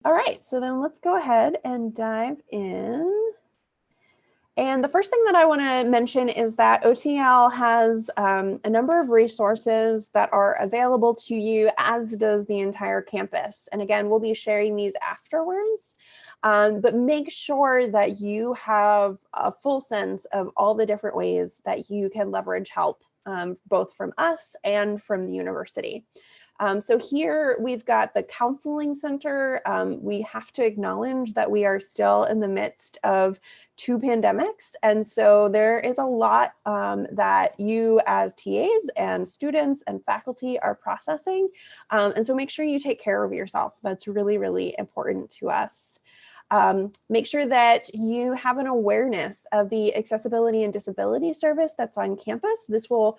All right, so then let's go ahead and dive in. And the first thing that I want to mention is that OTL has a number of resources that are available to you, as does the entire campus. And again, we'll be sharing these afterwards, but make sure that you have a full sense of all the different ways that you can leverage help, both from us and from the university. So here we've got the counseling center. We have to acknowledge that we are still in the midst of 2 pandemics. And so there is a lot that you as TAs and students and faculty are processing. And so make sure you take care of yourself. That's really, really important to us. Make sure that you have an awareness of the accessibility and disability service that's on campus. This will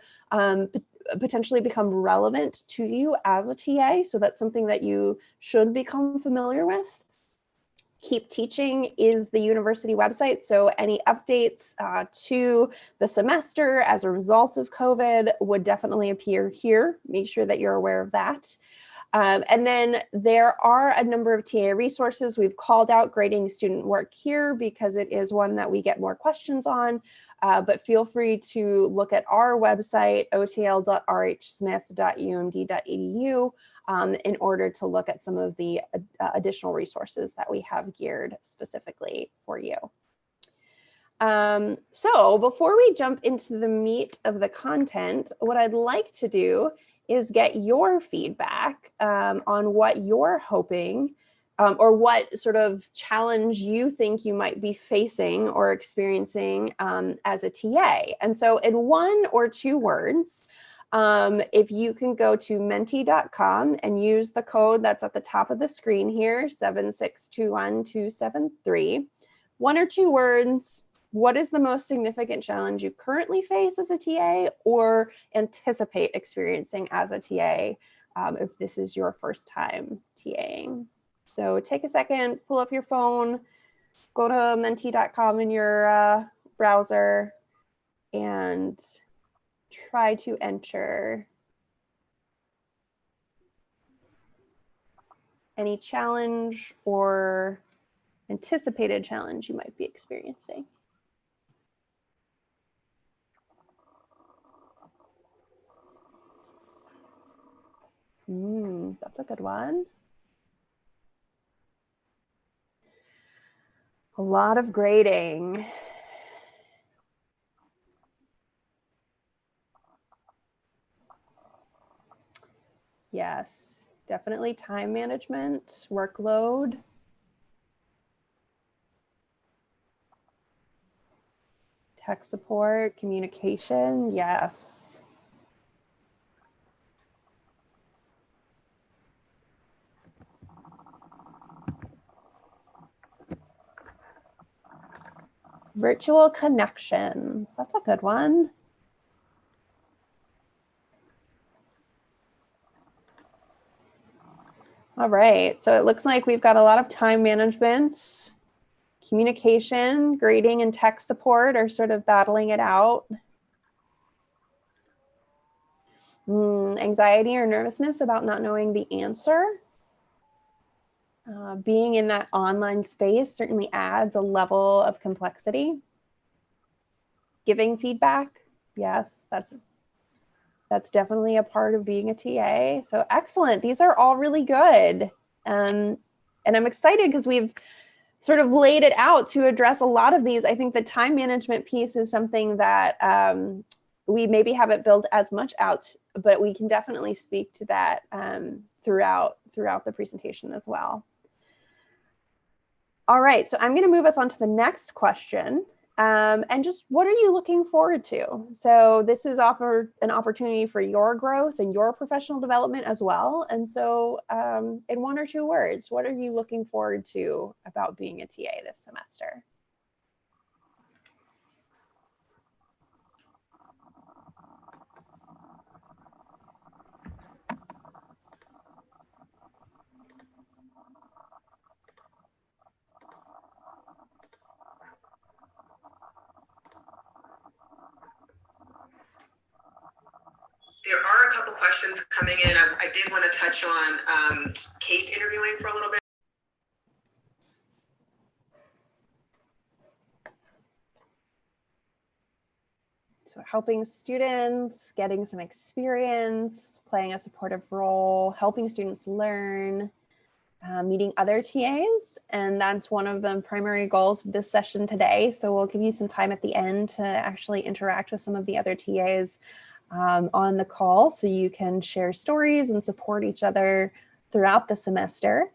potentially become relevant to you as a TA, so that's something that you should become familiar with. Keep Teaching is the university website, so any updates to the semester as a result of COVID would definitely appear here. Make sure that you're aware of that. And then there are a number of TA resources. We've called out grading student work here because it is one that we get more questions on, but feel free to look at our website, otl.rhsmith.umd.edu, in order to look at some of the additional resources that we have geared specifically for you. So before we jump into the meat of the content, what I'd like to do is get your feedback on what you're hoping or what sort of challenge you think you might be facing or experiencing as a TA. And so in 1 or 2 words, if you can go to menti.com and use the code that's at the top of the screen here, 7621273, 1 or 2 words. What is the most significant challenge you currently face as a TA or anticipate experiencing as a TA if this is your first time TAing? So take a second, pull up your phone, go to menti.com in your browser and try to enter any challenge or anticipated challenge you might be experiencing. That's a good one. A lot of grading. Yes, definitely time management, workload. Tech support, communication, yes. Virtual connections, that's a good one. All right, so it looks like we've got a lot of time management, communication, grading, and tech support are sort of battling it out. Anxiety or nervousness about not knowing the answer. Being in that online space certainly adds a level of complexity. Giving feedback, yes, that's definitely a part of being a TA. So excellent. These are all really good. And I'm excited because we've sort of laid it out to address a lot of these. I think the time management piece is something that we maybe haven't built as much out, but we can definitely speak to that throughout the presentation as well. All right, so I'm going to move us on to the next question. And just what are you looking forward to? So this is an opportunity for your growth and your professional development as well. And so in 1 or 2 words, what are you looking forward to about being a TA this semester? There are a couple questions coming in. I did want to touch on case interviewing for a little bit. So helping students, getting some experience, playing a supportive role, helping students learn, meeting other TAs. And that's one of the primary goals of this session today. So we'll give you some time at the end to actually interact with some of the other TAs on the call so you can share stories and support each other throughout the semester.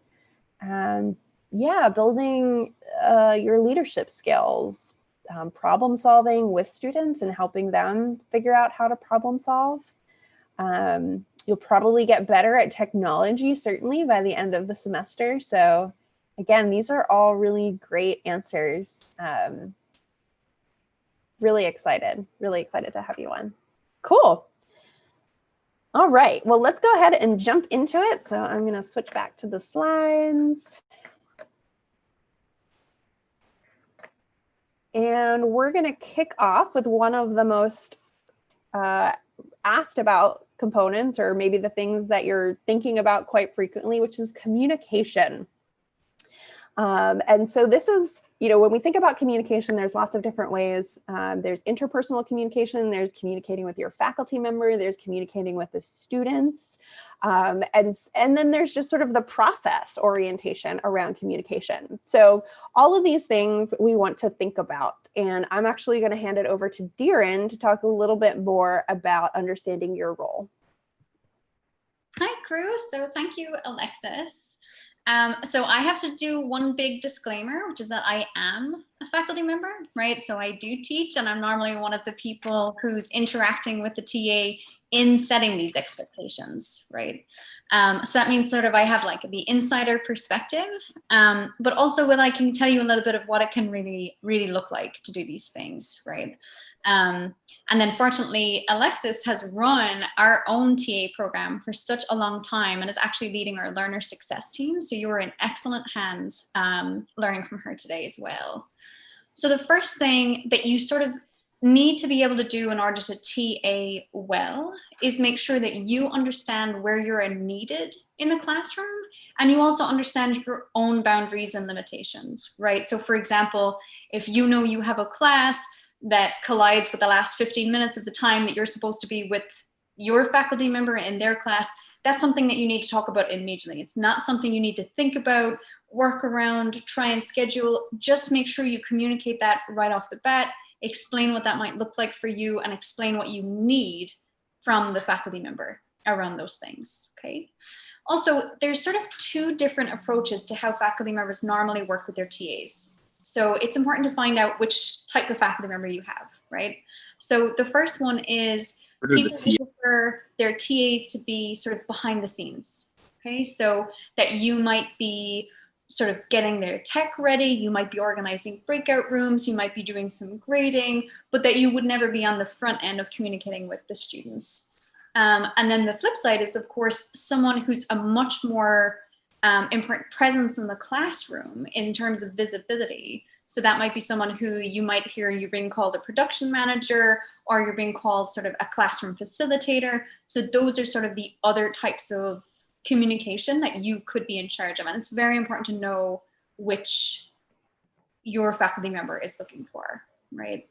Yeah, building your leadership skills, problem solving with students and helping them figure out how to problem solve. You'll probably get better at technology, certainly by the end of the semester. So again, these are all really great answers. Really excited to have you on. Cool. All right, well, let's go ahead and jump into it. So I'm gonna switch back to the slides. And we're gonna kick off with one of the most asked about components, or maybe the things that you're thinking about quite frequently, which is communication. And so this is, when we think about communication, there's lots of different ways. There's interpersonal communication, there's communicating with your faculty member, there's communicating with the students. And then there's just sort of the process orientation around communication. So all of these things we want to think about. And I'm actually going to hand it over to Deeran to talk a little bit more about understanding your role. Hi, crew. So thank you, Alexis. So I have to do one big disclaimer, which is that I am a faculty member, right? So I do teach, and I'm normally one of the people who's interacting with the TA in setting these expectations, right? So that means sort of I have like the insider perspective, but also I can tell you a little bit of what it can really look like to do these things, right? And then fortunately, Alexis has run our own TA program for such a long time and is actually leading our learner success team. So you are in excellent hands learning from her today as well. So the first thing that you sort of need to be able to do in order to TA well is make sure that you understand where you're needed in the classroom, and you also understand your own boundaries and limitations, right? So for example, if you know you have a class that collides with the last 15 minutes of the time that you're supposed to be with your faculty member in their class, that's something that you need to talk about immediately. It's not something you need to think about, work around, try and schedule. Just make sure you communicate that right off the bat, explain what that might look like for you, and explain what you need from the faculty member around those things, okay? Also, there's sort of two different approaches to how faculty members normally work with their TAs. So it's important to find out which type of faculty member you have, right? So the first one is people who prefer their TAs to be sort of behind the scenes, okay? So that you might be sort of getting their tech ready, you might be organizing breakout rooms, you might be doing some grading, but that you would never be on the front end of communicating with the students. And then the flip side is, of course, someone who's a much more important presence in the classroom in terms of visibility. So that might be someone who you might hear you're being called a production manager, or you're being called sort of a classroom facilitator. So those are sort of the other types of communication that you could be in charge of. And it's very important to know which your faculty member is looking for, right?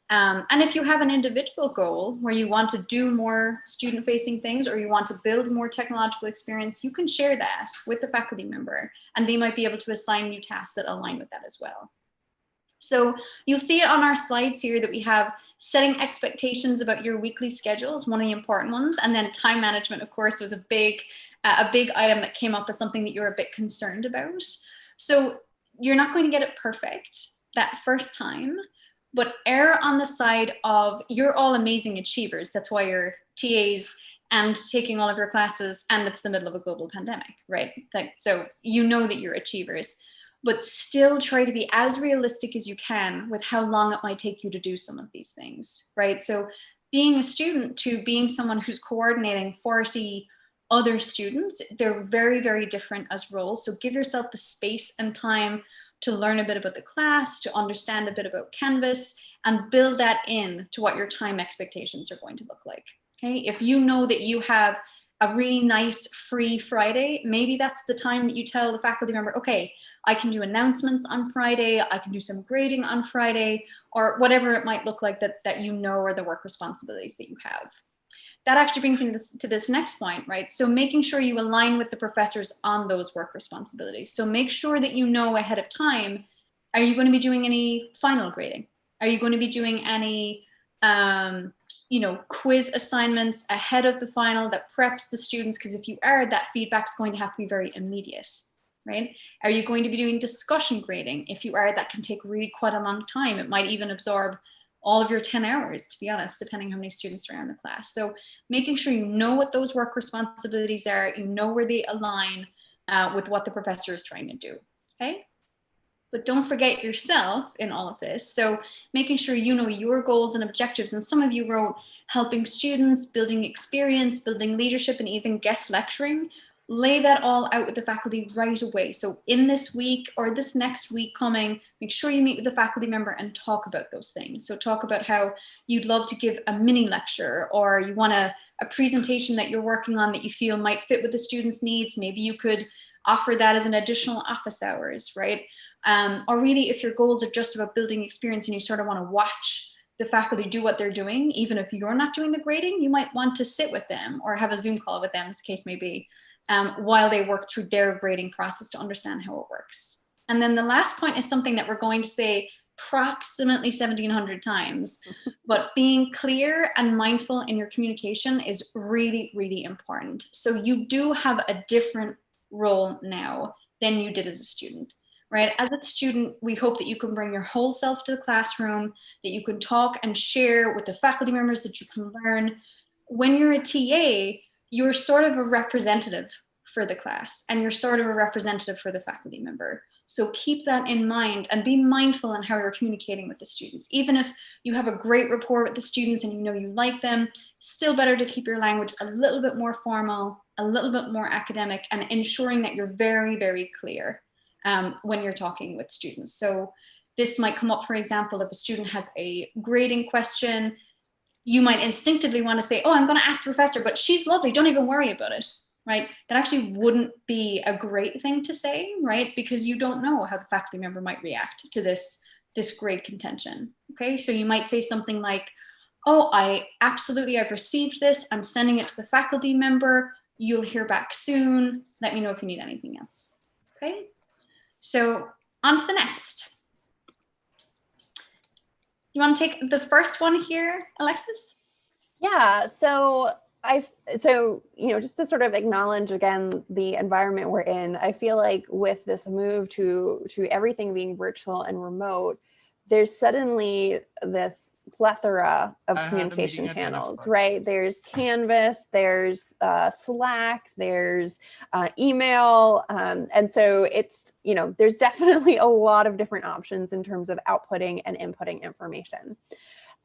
And if you have an individual goal where you want to do more student-facing things, or you want to build more technological experience, you can share that with the faculty member, and they might be able to assign you tasks that align with that as well. So you'll see it on our slides here that we have setting expectations about your weekly schedule is one of the important ones, and then time management, of course, was a big item that came up as something that you're a bit concerned about. So you're not going to get it perfect that first time, but err on the side of you're all amazing achievers. That's why you're TAs and taking all of your classes, and it's the middle of a global pandemic, right? So you know that you're achievers, but still try to be as realistic as you can with how long it might take you to do some of these things, right? So being a student to being someone who's coordinating 40 other students, they're very, very different as roles. So give yourself the space and time to learn a bit about the class, to understand a bit about Canvas, and build that in to what your time expectations are going to look like, okay? If you know that you have a really nice free Friday, maybe that's the time that you tell the faculty member, okay, I can do announcements on Friday, I can do some grading on Friday, or whatever it might look like that you know are the work responsibilities that you have. That actually brings me to this next point, right? So making sure you align with the professors on those work responsibilities. So make sure that you know ahead of time, are you going to be doing any final grading? Are you going to be doing any quiz assignments ahead of the final that preps the students? Because if you are, that feedback's going to have to be very immediate, right? Are you going to be doing discussion grading? If you are, that can take really quite a long time. It might even absorb all of your 10 hours, to be honest, depending how many students are in the class. So making sure you know what those work responsibilities are, you know where they align with what the professor is trying to do, okay? But don't forget yourself in all of this. So making sure you know your goals and objectives. And some of you wrote helping students, building experience, building leadership, and even guest lecturing. Lay that all out with the faculty right away. So in this week or this next week coming, make sure you meet with the faculty member and talk about those things. So talk about how you'd love to give a mini lecture, or you want a presentation that you're working on that you feel might fit with the students' needs. Maybe you could offer that as an additional office hours, right? Or really, if your goals are just about building experience and you sort of want to watch the faculty do what they're doing, even if you're not doing the grading, you might want to sit with them or have a Zoom call with them, as the case may be, while they work through their grading process to understand how it works. And then the last point is something that we're going to say approximately 1,700 times, but being clear and mindful in your communication is really, really important. So you do have a different role now than you did as a student. Right? As a student, we hope that you can bring your whole self to the classroom, that you can talk and share with the faculty members, that you can learn. When you're a TA, you're sort of a representative for the class, and you're sort of a representative for the faculty member. So keep that in mind and be mindful in how you're communicating with the students. Even if you have a great rapport with the students and you know you like them, still better to keep your language a little bit more formal, a little bit more academic, and ensuring that you're very, very clear when you're talking with students. So this might come up, for example, if a student has a grading question, you might instinctively want to say, oh, I'm going to ask the professor, but she's lovely, don't even worry about it, right? That actually wouldn't be a great thing to say, right? Because you don't know how the faculty member might react to this grade contention, okay? So you might say something like, oh, I've received this, I'm sending it to the faculty member, you'll hear back soon, let me know if you need anything else, okay? So on to the next. You want to take the first one here, Alexis? Yeah, so just to sort of acknowledge again the environment we're in, I feel like with this move to everything being virtual and remote, there's suddenly this plethora of communication channels, right? There's Canvas, there's Slack, there's email, and so it's, there's definitely a lot of different options in terms of outputting and inputting information.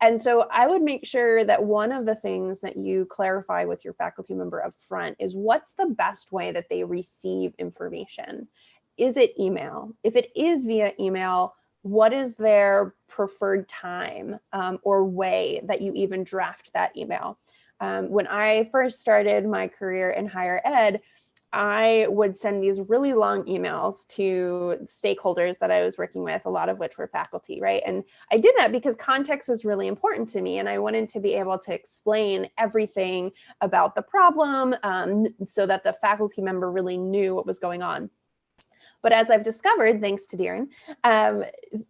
And so I would make sure that one of the things that you clarify with your faculty member up front is what's the best way that they receive information. Is it email? If it is via email, what is their preferred time or way that you even draft that email? When I first started my career in higher ed, I would send these really long emails to stakeholders that I was working with, a lot of which were faculty, right? And I did that because context was really important to me, and I wanted to be able to explain everything about the problem so that the faculty member really knew what was going on. But as I've discovered, thanks to Darren,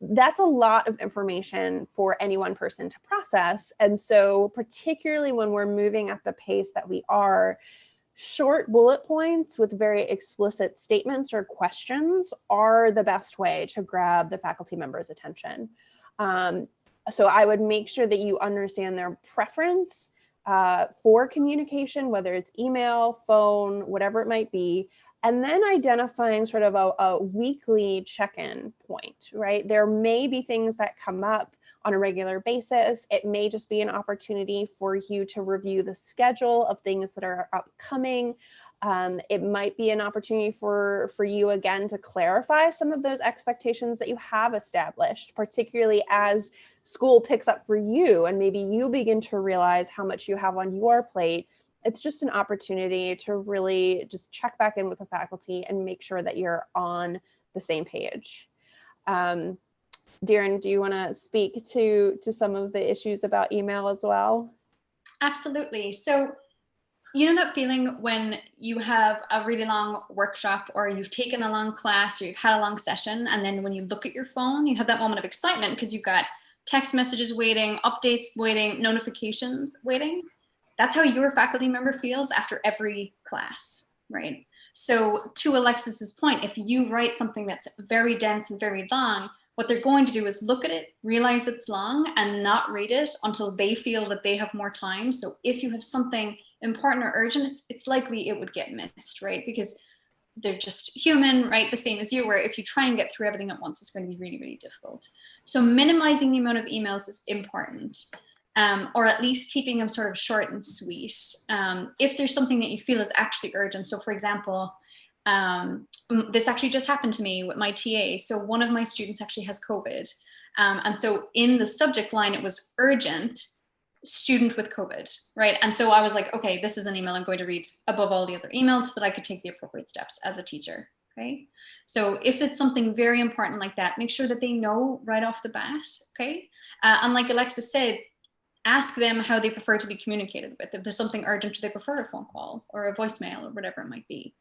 that's a lot of information for any one person to process. And so particularly when we're moving at the pace that we are, short bullet points with very explicit statements or questions are the best way to grab the faculty member's attention. So I would make sure that you understand their preference for communication, whether it's email, phone, whatever it might be, and then identifying sort of a weekly check-in point, right? There may be things that come up on a regular basis. It may just be an opportunity for you to review the schedule of things that are upcoming. It might be an opportunity for you, again, to clarify some of those expectations that you have established, particularly as school picks up for you and maybe you begin to realize how much you have on your plate it's just an opportunity to really just check back in with the faculty and make sure that you're on the same page. Darren, do you want to speak to some of the issues about email as well? Absolutely. So, you know that feeling when you have a really long workshop, or you've taken a long class, or you've had a long session, and then when you look at your phone, you have that moment of excitement because you've got text messages waiting, updates waiting, notifications waiting. That's how your faculty member feels after every class, right? So to Alexis's point, if you write something that's very dense and very long, what they're going to do is look at it, realize it's long, and not read it until they feel that they have more time. So if you have something important or urgent, it's likely it would get missed, right? Because they're just human, right? The same as you, where if you try and get through everything at once, it's going to be really, really difficult. So minimizing the amount of emails is important, or at least keeping them sort of short and sweet. If there's something that you feel is actually urgent. So for example, this actually just happened to me with my TA. So one of my students actually has COVID. And so in the subject line, it was urgent, student with COVID, right? And so I was like, okay, this is an email I'm going to read above all the other emails so that I could take the appropriate steps as a teacher, okay? So if it's something very important like that, make sure that they know right off the bat, okay? And like Alexis said, ask them how they prefer to be communicated with. If there's something urgent, do they prefer a phone call or a voicemail or whatever it might be?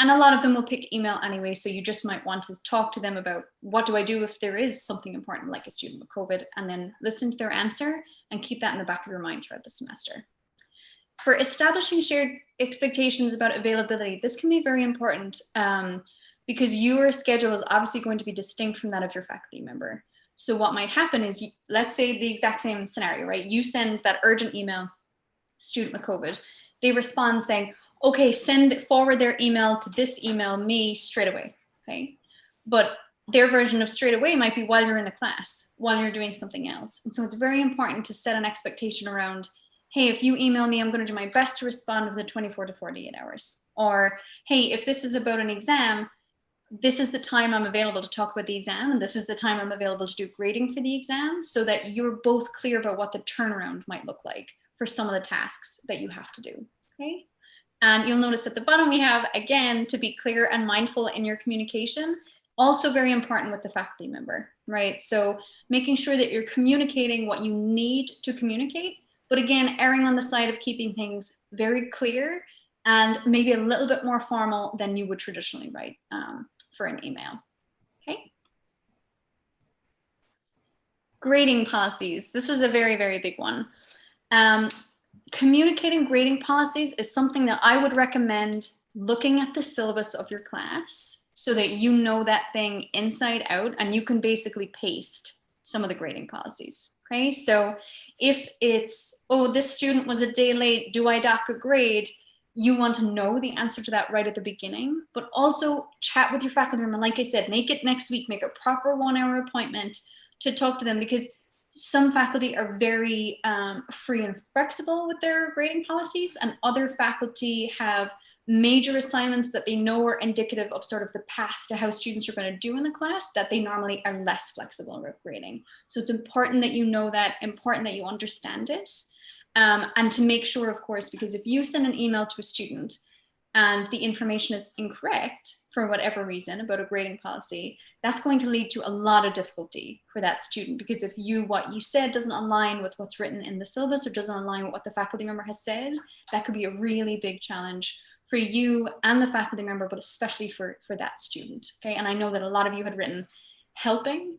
And a lot of them will pick email anyway, so you just might want to talk to them about what do I do if there is something important like a student with COVID, and then listen to their answer and keep that in the back of your mind throughout the semester. For establishing shared expectations about availability, this can be very important because your schedule is obviously going to be distinct from that of your faculty member. So what might happen is, let's say the exact same scenario, right? You send that urgent email, student with COVID, they respond saying, okay, forward their email to this email, me, straight away, okay? But their version of straight away might be while you're in a class, while you're doing something else. And so it's very important to set an expectation around, hey, if you email me, I'm going to do my best to respond within 24 to 48 hours. Or, hey, if this is about an exam, this is the time I'm available to talk about the exam, and this is the time I'm available to do grading for the exam, so that you're both clear about what the turnaround might look like for some of the tasks that you have to do, okay? And you'll notice at the bottom we have, again, to be clear and mindful in your communication, also very important with the faculty member, right? So making sure that you're communicating what you need to communicate, but again, erring on the side of keeping things very clear and maybe a little bit more formal than you would traditionally write for an email, okay? Grading policies. This is a very, very big one. Communicating grading policies is something that I would recommend looking at the syllabus of your class so that you know that thing inside out and you can basically paste some of the grading policies, okay? So if it's, oh, this student was a day late, do I dock a grade? You want to know the answer to that right at the beginning, but also chat with your faculty member. Like I said, make it next week, make a proper 1-hour appointment to talk to them, because some faculty are very free and flexible with their grading policies, and other faculty have major assignments that they know are indicative of sort of the path to how students are going to do in the class that they normally are less flexible with grading. So it's important that you know that, important that you understand it, and to make sure, of course, because if you send an email to a student and the information is incorrect for whatever reason about a grading policy, that's going to lead to a lot of difficulty for that student, because if what you said doesn't align with what's written in the syllabus or doesn't align with what the faculty member has said, that could be a really big challenge for you and the faculty member, but especially for that student, okay? And I know that a lot of you had written helping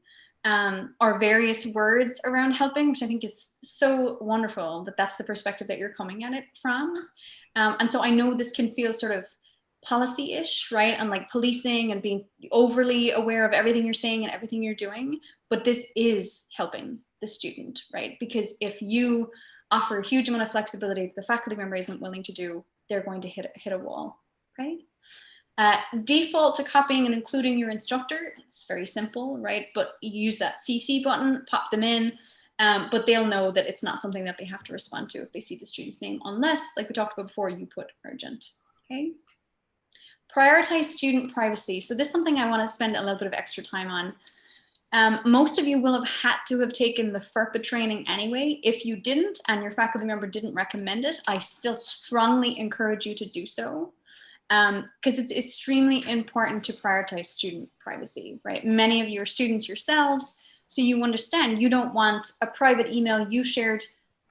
or various words around helping, which I think is so wonderful that that's the perspective that you're coming at it from. And so I know this can feel sort of policy-ish, right? And like policing and being overly aware of everything you're saying and everything you're doing, but this is helping the student, right? Because if you offer a huge amount of flexibility, if the faculty member isn't willing to do, they're going to hit a wall, right? Default to copying and including your instructor. It's very simple, right? But you use that CC button, pop them in, but they'll know that it's not something that they have to respond to if they see the student's name, unless, like we talked about before, you put urgent, okay? Prioritize student privacy. So this is something I want to spend a little bit of extra time on. Most of you will have had to have taken the FERPA training anyway. If you didn't and your faculty member didn't recommend it, I still strongly encourage you to do so, because it's extremely important to prioritize student privacy, right? Many of you are students yourselves, so you understand you don't want a private email you shared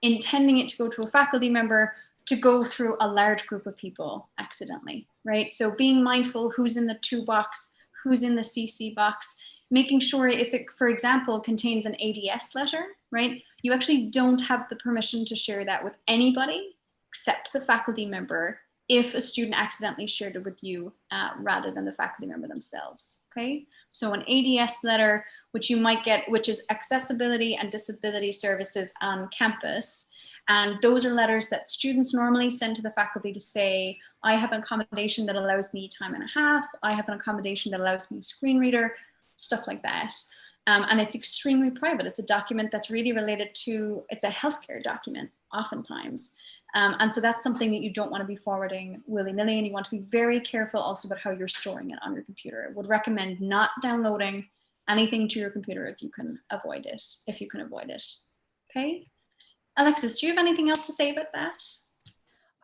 intending it to go to a faculty member to go through a large group of people accidentally, right? So being mindful who's in the to box, who's in the CC box, making sure if it, for example, contains an ADS letter, right? You actually don't have the permission to share that with anybody except the faculty member if a student accidentally shared it with you rather than the faculty member themselves, okay? So an ADS letter, which you might get, which is accessibility and disability services on campus. And those are letters that students normally send to the faculty to say, I have an accommodation that allows me time and a half. I have an accommodation that allows me a screen reader, stuff like that. And it's extremely private. It's a document that's really related to, it's a healthcare document oftentimes. And so that's something that you don't want to be forwarding willy-nilly, and you want to be very careful also about how you're storing it on your computer. I would recommend not downloading anything to your computer if you can avoid it, okay? Alexis, do you have anything else to say about that?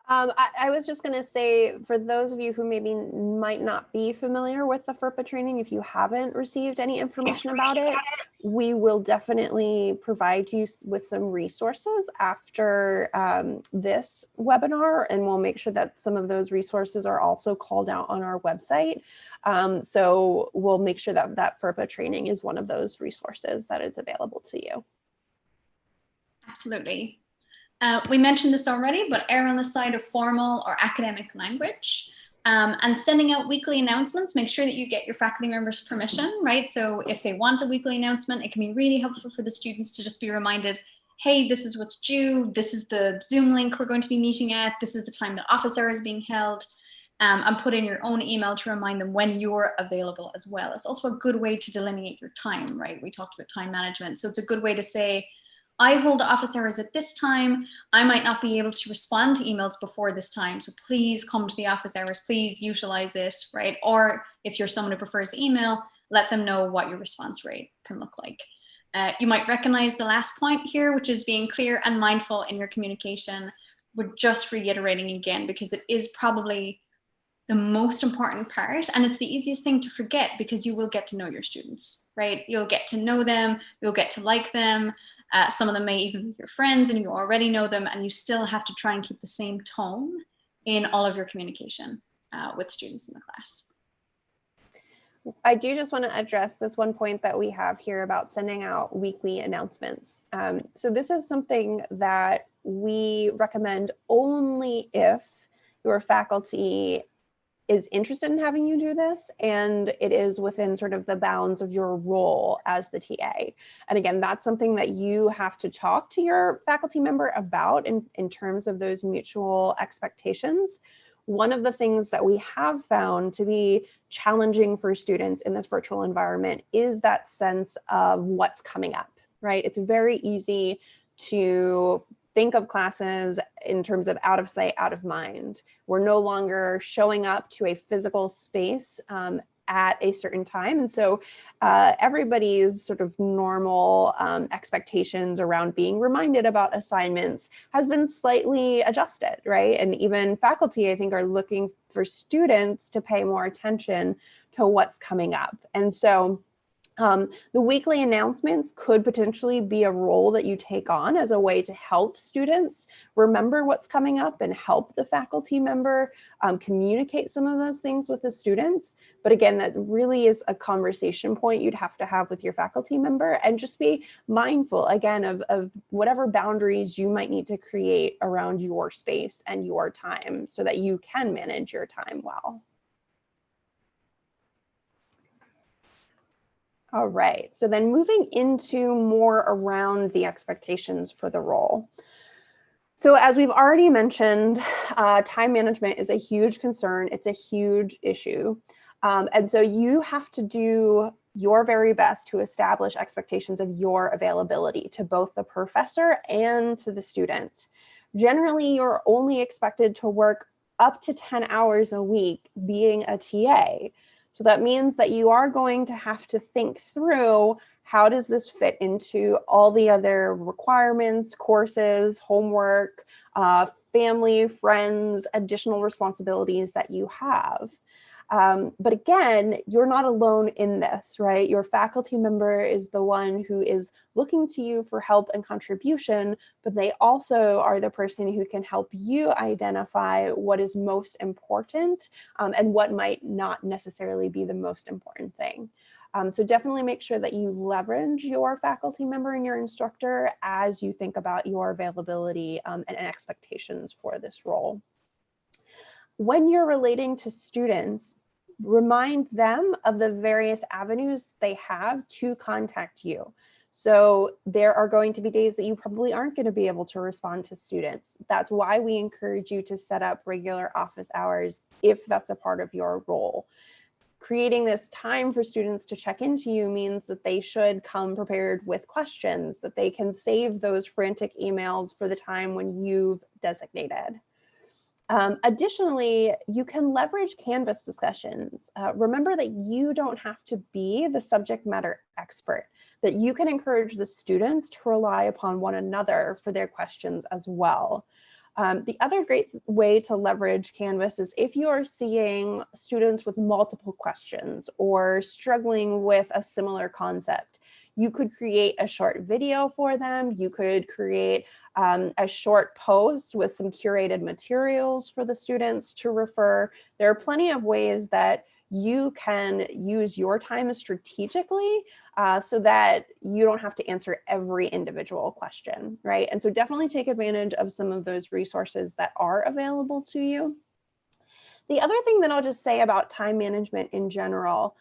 I was just going to say, for those of you who maybe might not be familiar with the FERPA training, if you haven't received any information about it, we will definitely provide you with some resources after this webinar, and we'll make sure that some of those resources are also called out on our website. So we'll make sure that that FERPA training is one of those resources that is available to you. Absolutely. We mentioned this already, but err on the side of formal or academic language. And sending out weekly announcements, make sure that you get your faculty members' permission, right? So if they want a weekly announcement, it can be really helpful for the students to just be reminded, hey, this is what's due, this is the Zoom link we're going to be meeting at, this is the time that office hour is being held, and put in your own email to remind them when you're available as well. It's also a good way to delineate your time, right? We talked about time management. So it's a good way to say, I hold office hours at this time. I might not be able to respond to emails before this time. So please come to the office hours, please utilize it, right? Or if you're someone who prefers email, let them know what your response rate can look like. You might recognize the last point here, which is being clear and mindful in your communication. We're just reiterating again, because it is probably the most important part, and it's the easiest thing to forget, because you will get to know your students, right? You'll get to know them, you'll get to like them. Some of them may even be your friends and you already know them, and you still have to try and keep the same tone in all of your communication with students in the class. I do just want to address this one point that we have here about sending out weekly announcements. So this is something that we recommend only if your faculty is interested in having you do this, and it is within sort of the bounds of your role as the TA. And again, that's something that you have to talk to your faculty member about in terms of those mutual expectations. One of the things that we have found to be challenging for students in this virtual environment is that sense of what's coming up, right? It's very easy to think of classes in terms of out of sight, out of mind. We're no longer showing up to a physical space at a certain time. And so everybody's sort of normal expectations around being reminded about assignments has been slightly adjusted, right? And even faculty, I think, are looking for students to pay more attention to what's coming up. And so the weekly announcements could potentially be a role that you take on as a way to help students remember what's coming up and help the faculty member communicate some of those things with the students. But again, that really is a conversation point you'd have to have with your faculty member, and just be mindful again of whatever boundaries you might need to create around your space and your time so that you can manage your time well. All right, so then moving into more around the expectations for the role. So as we've already mentioned, time management is a huge concern. It's a huge issue. And so you have to do your very best to establish expectations of your availability to both the professor and to the student. Generally, you're only expected to work up to 10 hours a week being a TA. So that means that you are going to have to think through How does this fit into all the other requirements, courses, homework, family, friends, additional responsibilities that you have? But again, you're not alone in this, right? Your faculty member is the one who is looking to you for help and contribution, but they also are the person who can help you identify what is most important and what might not necessarily be the most important thing. So definitely make sure that you leverage your faculty member and your instructor as you think about your availability and expectations for this role. When you're relating to students, remind them of the various avenues they have to contact you. So there are going to be days that you probably aren't going to be able to respond to students. That's why we encourage you to set up regular office hours if that's a part of your role. Creating this time for students to check into you means that they should come prepared with questions, that they can save those frantic emails for the time when you've designated. Additionally, you can leverage Canvas discussions. Remember that you don't have to be the subject matter expert, that you can encourage the students to rely upon one another for their questions as well. The other great way to leverage Canvas is if you are seeing students with multiple questions or struggling with a similar concept. You could create a short video for them. You could create a short post with some curated materials for the students to refer. There are plenty of ways that you can use your time strategically so that you don't have to answer every individual question, right? And so definitely take advantage of some of those resources that are available to you. The other thing that I'll just say about time management in general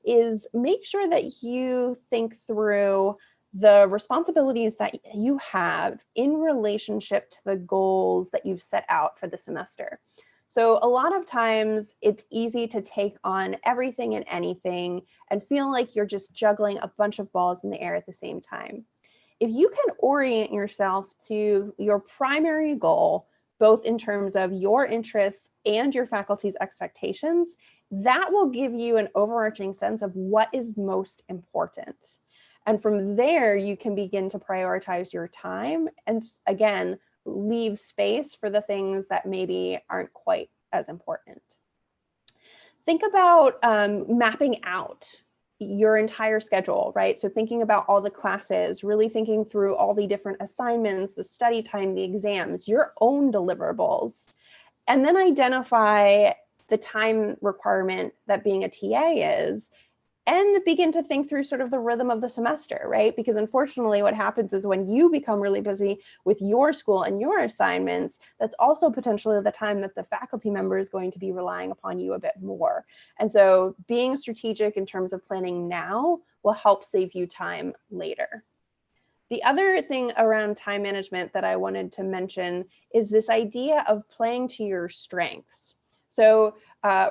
is make sure that you think through the responsibilities that you have in relationship to the goals that you've set out for the semester. So a lot of times it's easy to take on everything and anything and feel like you're just juggling a bunch of balls in the air at the same time. If you can orient yourself to your primary goal, both in terms of your interests and your faculty's expectations, that will give you an overarching sense of what is most important. And from there, you can begin to prioritize your time and, again, leave space for the things that maybe aren't quite as important. Think about mapping out your entire schedule, right? So thinking about all the classes, really thinking through all the different assignments, the study time, the exams, your own deliverables, and then identify the time requirement that being a TA is, and begin to think through sort of the rhythm of the semester, right? Because unfortunately, what happens is when you become really busy with your school and your assignments, that's also potentially the time that the faculty member is going to be relying upon you a bit more. And so being strategic in terms of planning now will help save you time later. The other thing around time management that I wanted to mention is this idea of playing to your strengths. So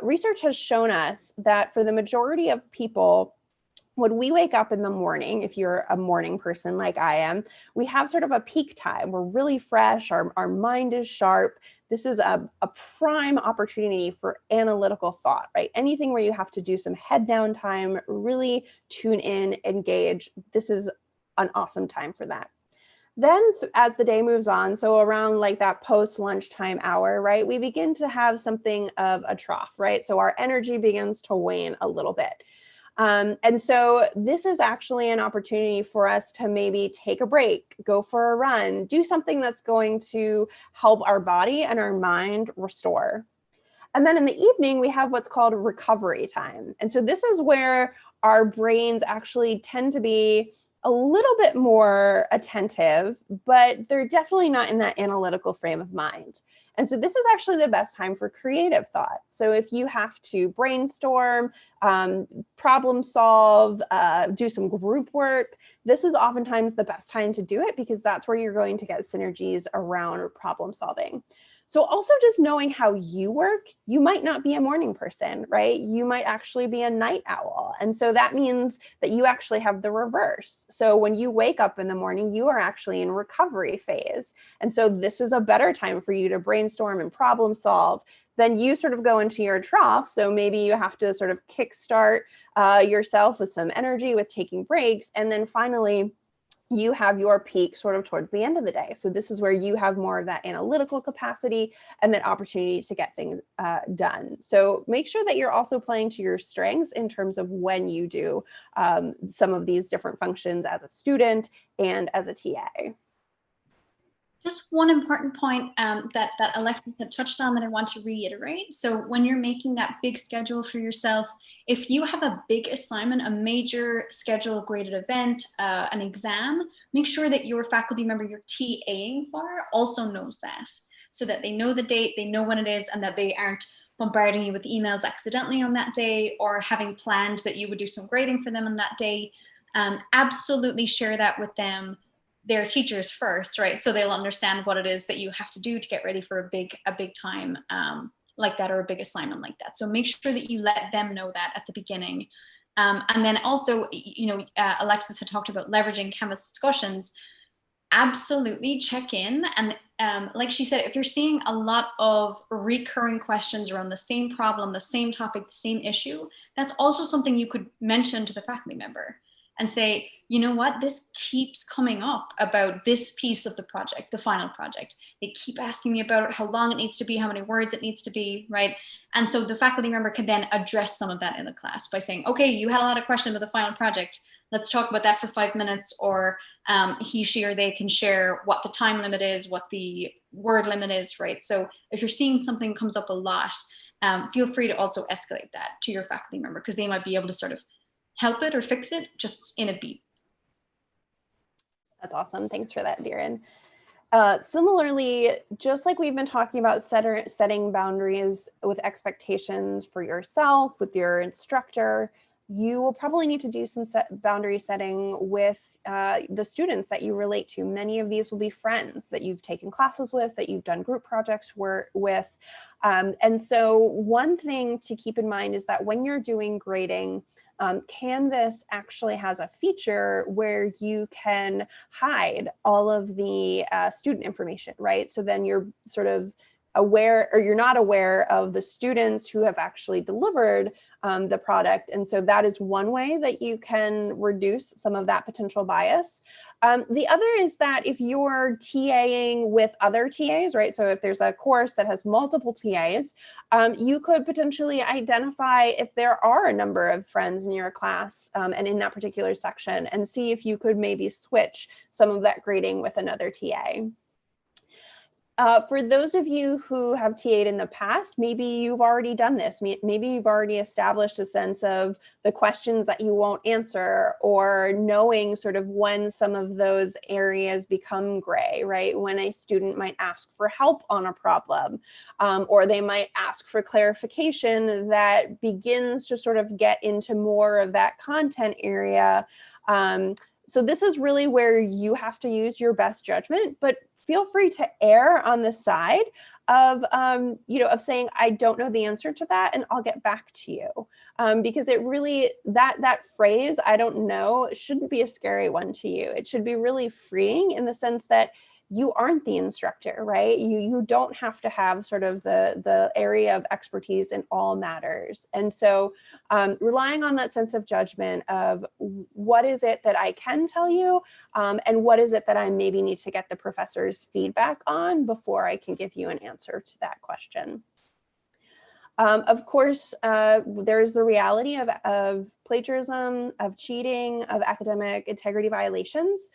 research has shown us that for the majority of people, when we wake up in the morning, if you're a morning person like I am, we have sort of a peak time. We're really fresh, our mind is sharp. This is a prime opportunity for analytical thought, right? Anything where you have to do some head down time, really tune in, engage. This is an awesome time for that. Then as the day moves on, so around like that post lunchtime hour, right, we begin to have something of a trough, right? So our energy begins to wane a little bit. And so this is actually an opportunity for us to maybe take a break, go for a run, do something that's going to help our body and our mind restore. And then in the evening, we have what's called recovery time. And so this is where our brains actually tend to be a little bit more attentive, but they're definitely not in that analytical frame of mind. And so this is actually the best time for creative thought. So if you have to brainstorm, problem solve, do some group work, this is oftentimes the best time to do it because that's where you're going to get synergies around problem solving. So also just knowing how you work, you might not be a morning person, right? You might actually be a night owl. And so that means that you actually have the reverse. So when you wake up in the morning, you are actually in recovery phase. And so this is a better time for you to brainstorm and problem solve, then you sort of go into your trough. So maybe you have to sort of kickstart yourself with some energy, with taking breaks. And then finally, you have your peak sort of towards the end of the day. So this is where you have more of that analytical capacity and that opportunity to get things done. So make sure that you're also playing to your strengths in terms of when you do some of these different functions as a student and as a TA. Just one important point that Alexis had touched on that I want to reiterate. So when you're making that big schedule for yourself, if you have a big assignment, a major schedule graded event, an exam, make sure that your faculty member you're TAing for also knows that, so that they know the date, they know when it is, and that they aren't bombarding you with emails accidentally on that day, or having planned that you would do some grading for them on that day. Absolutely share that with them, their teachers first, right? So they'll understand what it is that you have to do to get ready for a big time like that, or a big assignment like that. So make sure that you let them know that at the beginning. And then also, Alexis had talked about leveraging Canvas discussions. Absolutely check in. And like she said, if you're seeing a lot of recurring questions around the same problem, the same topic, the same issue, that's also something you could mention to the faculty member and say, you know what, this keeps coming up about this piece of the project, the final project. They keep asking me about it, how long it needs to be, how many words it needs to be, right? And so the faculty member can then address some of that in the class by saying, okay, you had a lot of questions about the final project. Let's talk about that for 5 minutes, or he, she, or they can share what the time limit is, what the word limit is, right? So if you're seeing something comes up a lot, feel free to also escalate that to your faculty member, because they might be able to sort of help it or fix it just in a beat. That's awesome. Thanks for that, Darren. Similarly, just like we've been talking about setting boundaries with expectations for yourself, with your instructor, you will probably need to do some boundary setting with the students that you relate to. Many of these will be friends that you've taken classes with, that you've done group projects with. And so one thing to keep in mind is that when you're doing grading, Canvas actually has a feature where you can hide all of the student information, right? So then you're sort of aware, or you're not aware of the students who have actually delivered the product. And so that is one way that you can reduce some of that potential bias. The other is that if you're TAing with other TAs, right? So if there's a course that has multiple TAs, you could potentially identify if there are a number of friends in your class and in that particular section, and see if you could maybe switch some of that grading with another TA. For those of you who have TA'd in the past, maybe you've already done this. Maybe you've already established a sense of the questions that you won't answer, or knowing sort of when some of those areas become gray, right? When a student might ask for help on a problem, or they might ask for clarification that begins to sort of get into more of that content area. So this is really where you have to use your best judgment, but feel free to err on the side of, of saying, I don't know the answer to that, and I'll get back to you. Because it really, that phrase, I don't know, shouldn't be a scary one to you. It should be really freeing in the sense that you aren't the instructor, right? You don't have to have sort of the area of expertise in all matters. And so relying on that sense of judgment of what is it that I can tell you, and what is it that I maybe need to get the professor's feedback on before I can give you an answer to that question. Of course, there is the reality of plagiarism, of cheating, of academic integrity violations.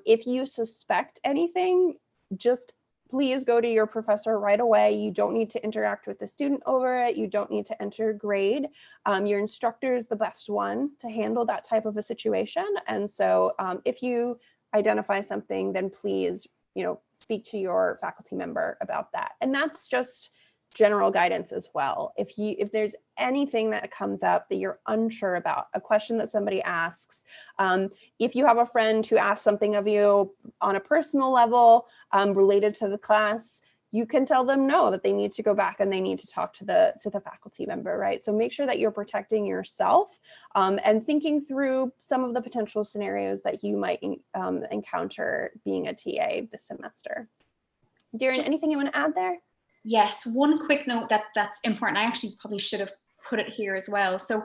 If you suspect anything, just please go to your professor right away. You don't need to interact with the student over it. You don't need to enter grade. Your instructor is the best one to handle that type of a situation. And so if you identify something, then please, speak to your faculty member about that. And that's just general guidance as well. If there's anything that comes up that you're unsure about, a question that somebody asks, if you have a friend who asks something of you on a personal level related to the class, you can tell them no, that they need to go back and they need to talk to the faculty member, right? So make sure that you're protecting yourself and thinking through some of the potential scenarios that you might encounter being a TA this semester. Darren, anything you want to add there? Yes, one quick note that's important. I actually probably should have put it here as well. So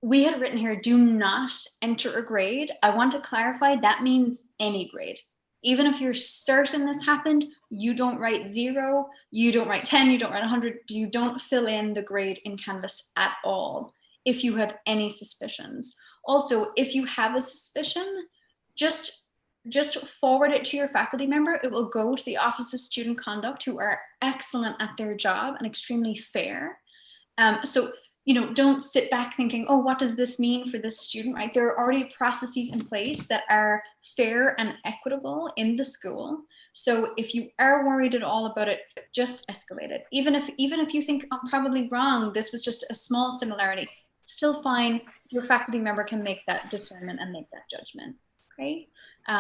we had written here, do not enter a grade. I want to clarify that means any grade. Even if you're certain this happened, you don't write 0, you don't write 10, you don't write 100, you don't fill in the grade in Canvas at all if you have any suspicions. Also, if you have a suspicion, just forward it to your faculty member. It will go to the Office of Student Conduct, who are excellent at their job and extremely fair. So, you know, don't sit back thinking, oh, what does this mean for this student, right? There are already processes in place that are fair and equitable in the school. So if you are worried at all about it, just escalate it. Even if you think I'm probably wrong, this was just a small similarity, still fine. Your faculty member can make that discernment and make that judgment. Okay,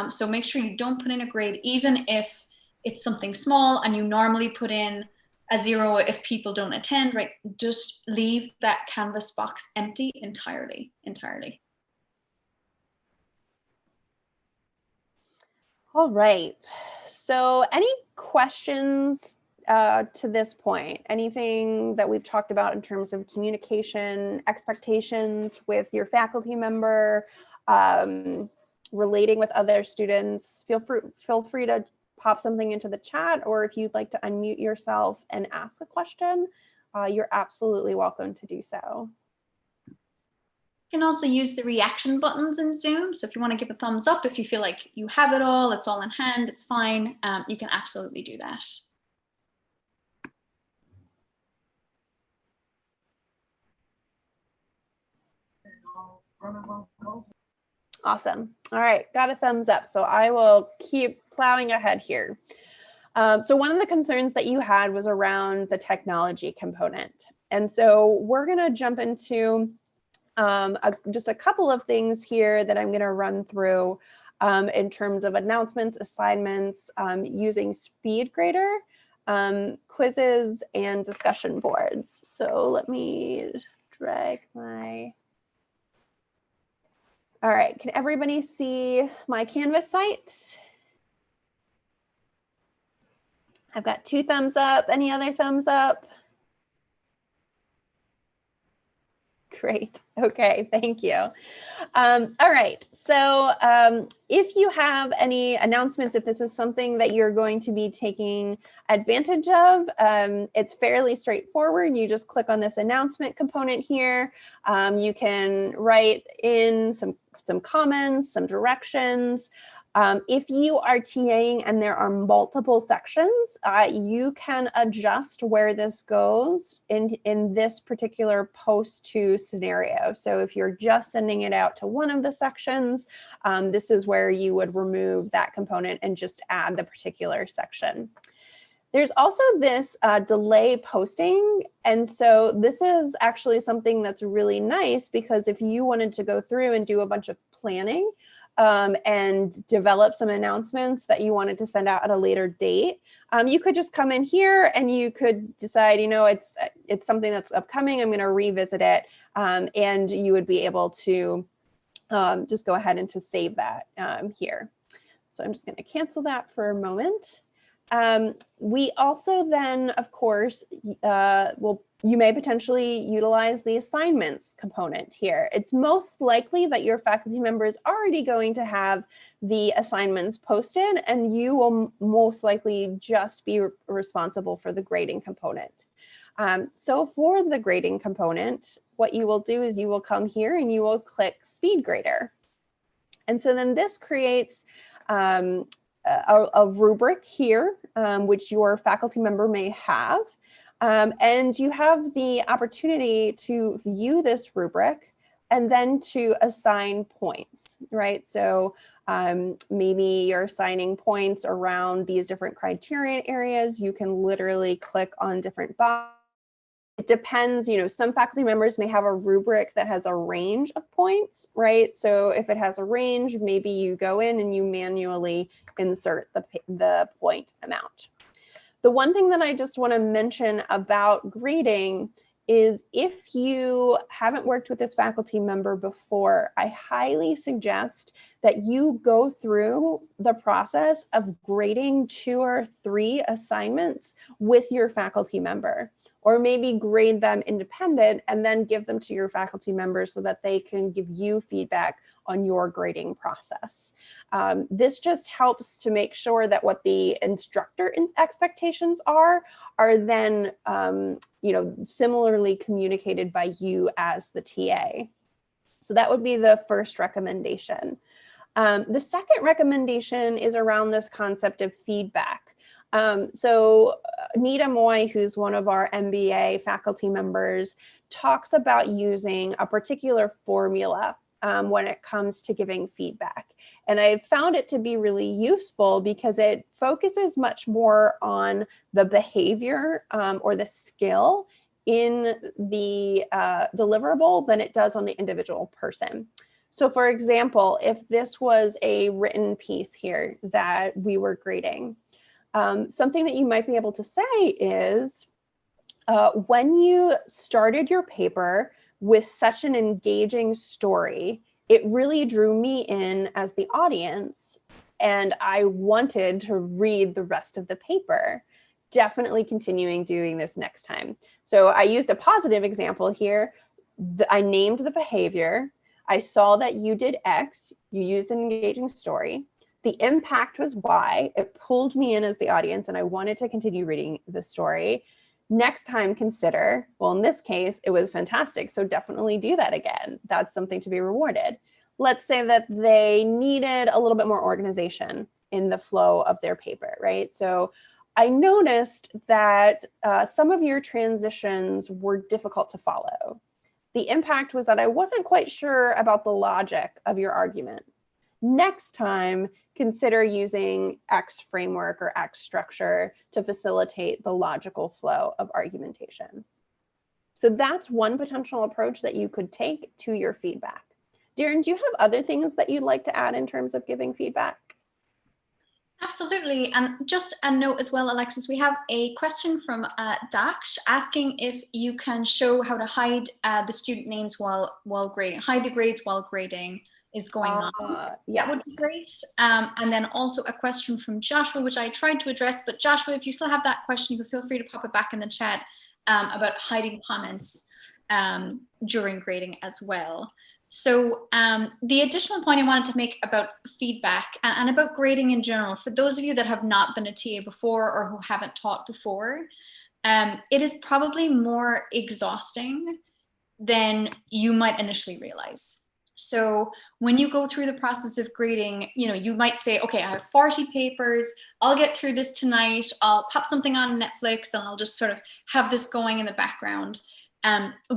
so make sure you don't put in a grade, even if it's something small and you normally put in a 0 if people don't attend, right? Just leave that Canvas box empty entirely. All right. So any questions to this point? Anything that we've talked about in terms of communication, expectations with your faculty member, relating with other students? Feel free to pop something into the chat, or if you'd like to unmute yourself and ask a question, you're absolutely welcome to do so. You can also use the reaction buttons in Zoom. So if you want to give a thumbs up, if you feel like you have it all, it's all in hand, it's fine. You can absolutely do that. Awesome. All right, got a thumbs up. So I will keep plowing ahead here. So one of the concerns that you had was around the technology component. And so we're going to jump into just a couple of things here that I'm going to run through in terms of announcements, assignments, using SpeedGrader, quizzes, and discussion boards. So let me drag my... All right, can everybody see my Canvas site? I've got 2 thumbs up. Any other thumbs up? Great. Okay, thank you. All right, so if you have any announcements, if this is something that you're going to be taking advantage of, it's fairly straightforward. You just click on this announcement component here. You can write in some comments, some directions. If you are TAing and there are multiple sections, you can adjust where this goes in this particular post to scenario. So if you're just sending it out to one of the sections, this is where you would remove that component and just add the particular section. There's also this delay posting. And so this is actually something that's really nice, because if you wanted to go through and do a bunch of planning, and develop some announcements that you wanted to send out at a later date, you could just come in here and you could decide, you know, it's something that's upcoming, I'm going to revisit it, and you would be able to just go ahead and to save that here. So I'm just going to cancel that for a moment. We also then, of course, you may potentially utilize the assignments component here. It's most likely that your faculty member is already going to have the assignments posted, and you will most likely just be responsible for the grading component. So for the grading component, what you will do is you will come here and you will click SpeedGrader. And so then this creates a rubric here, which your faculty member may have. And you have the opportunity to view this rubric and then to assign points, right? So maybe you're assigning points around these different criterion areas. You can literally click on different boxes. It depends, you know, some faculty members may have a rubric that has a range of points, right? So if it has a range, maybe you go in and you manually insert the point amount. The one thing that I just want to mention about grading is if you haven't worked with this faculty member before, I highly suggest that you go through the process of grading 2 or 3 assignments with your faculty member, or maybe grade them independent and then give them to your faculty members so that they can give you feedback on your grading process. This just helps to make sure that what the instructor expectations are then similarly communicated by you as the TA. So that would be the first recommendation. The second recommendation is around this concept of feedback. So Nita Moy, who's one of our MBA faculty members, talks about using a particular formula when it comes to giving feedback. And I've found it to be really useful because it focuses much more on the behavior or the skill in the deliverable than it does on the individual person. So for example, if this was a written piece here that we were grading, something that you might be able to say is, when you started your paper with such an engaging story, it really drew me in as the audience, and I wanted to read the rest of the paper. Definitely continuing doing this next time. So I used a positive example here. I named the behavior. I saw that you did X, you used an engaging story. The impact was Y. It pulled me in as the audience and I wanted to continue reading the story. Next time, consider, well, in this case, it was fantastic. So definitely do that again. That's something to be rewarded. Let's say that they needed a little bit more organization in the flow of their paper, right? So I noticed that some of your transitions were difficult to follow. The impact was that I wasn't quite sure about the logic of your argument. Next time, consider using X framework or X structure to facilitate the logical flow of argumentation. So that's one potential approach that you could take to your feedback. Darren, do you have other things that you'd like to add in terms of giving feedback? Absolutely. And just a note as well, Alexis, we have a question from Daksh asking if you can show how to hide the student names while grading, hide the grades while grading is going on. Yes. That would be great. And then also a question from Joshua, which I tried to address, but Joshua, if you still have that question, you can feel free to pop it back in the chat about hiding comments during grading as well. So the additional point I wanted to make about feedback and about grading in general, for those of you that have not been a TA before or who haven't taught before, it is probably more exhausting than you might initially realize. So when you go through the process of grading, you might say, okay, I have 40 papers. I'll get through this tonight. I'll pop something on Netflix and I'll just sort of have this going in the background.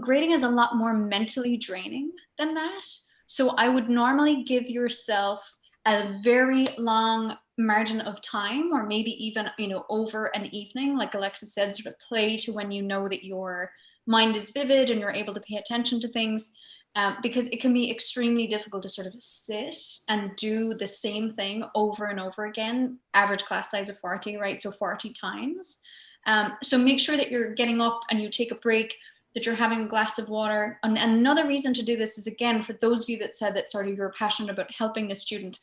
Grading is a lot more mentally draining than that. So I would normally give yourself a very long margin of time, or maybe even, over an evening, like Alexis said, sort of play to when you know that your mind is vivid and you're able to pay attention to things, because it can be extremely difficult to sort of sit and do the same thing over and over again. Average class size of 40, right? So 40 times. So make sure that you're getting up and you take a break, that you're having a glass of water. And another reason to do this is, again, for those of you that said that sort of you're passionate about helping the student,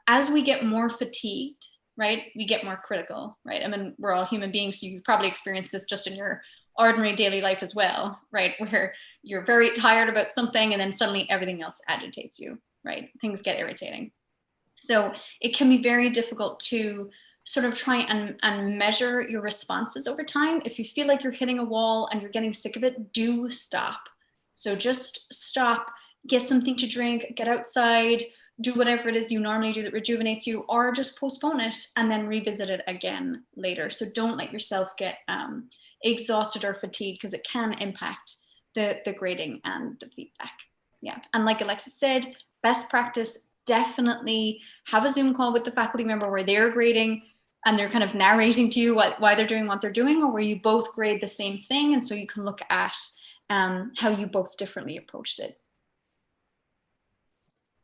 as we get more fatigued, right, we get more critical, right? I mean, we're all human beings, so you've probably experienced this just in your ordinary daily life as well, right? Where you're very tired about something and then suddenly everything else agitates you, right? Things get irritating. So it can be very difficult to sort of try and measure your responses over time. If you feel like you're hitting a wall and you're getting sick of it, do stop. So just stop, get something to drink, get outside, do whatever it is you normally do that rejuvenates you, or just postpone it and then revisit it again later. So don't let yourself get exhausted or fatigued, because it can impact the grading and the feedback. Yeah, and like Alexis said, best practice, definitely have a Zoom call with the faculty member where they're grading and they're kind of narrating to you why they're doing what they're doing, or where you both grade the same thing, and so you can look at how you both differently approached it.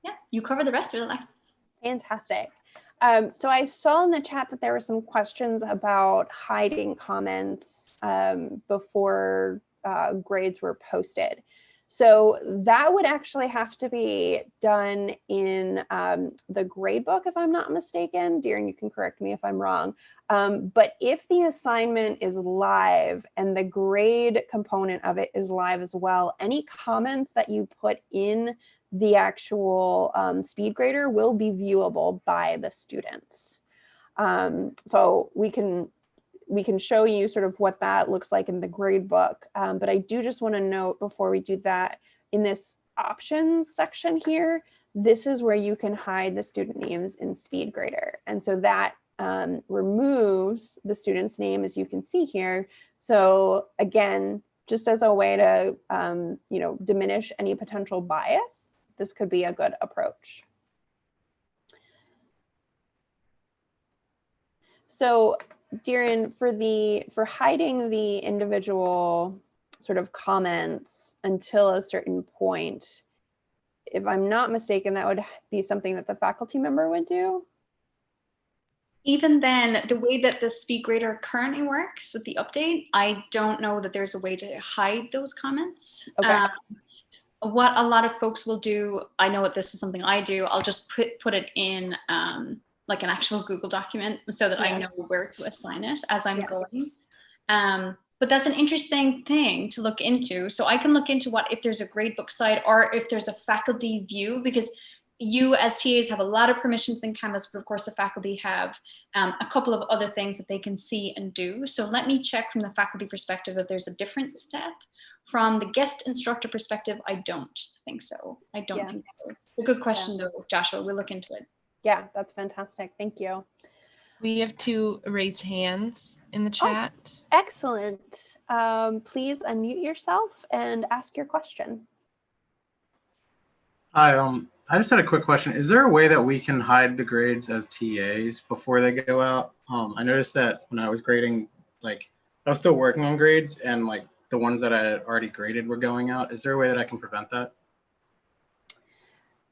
Yeah, you cover the rest of it, Alexis. Fantastic. So I saw in the chat that there were some questions about hiding comments before grades were posted. So that would actually have to be done in the grade book, if I'm not mistaken. Darren, you can correct me if I'm wrong. But if the assignment is live and the grade component of it is live as well, any comments that you put in the actual speed grader will be viewable by the students. So we can show you sort of what that looks like in the grade book. But I do just want to note before we do that, in this options section here, this is where you can hide the student names in SpeedGrader. And so that removes the student's name, as you can see here. So again, just as a way to diminish any potential bias, this could be a good approach. So Darren, for hiding the individual sort of comments until a certain point, if I'm not mistaken, that would be something that the faculty member would do? Even then, the way that the SpeedGrader currently works with the update, I don't know that there's a way to hide those comments. Okay. What a lot of folks will do, I know what this is something I do, I'll just put it in like an actual Google document so that I know where to assign it as I'm going. But that's an interesting thing to look into. So I can look into what if there's a gradebook side or if there's a faculty view, because you as TAs have a lot of permissions in Canvas, but of course the faculty have a couple of other things that they can see and do. So let me check from the faculty perspective if there's a different step. From the guest instructor perspective, I don't think so. I don't think so. A good question though, Joshua, we'll look into it. Yeah, that's fantastic. Thank you. We have 2 raised hands in the chat. Oh, excellent. Please unmute yourself and ask your question. Hi, I just had a quick question. Is there a way that we can hide the grades as TAs before they go out? I noticed that when I was grading, like I was still working on grades and like the ones that I had already graded were going out. Is there a way that I can prevent that?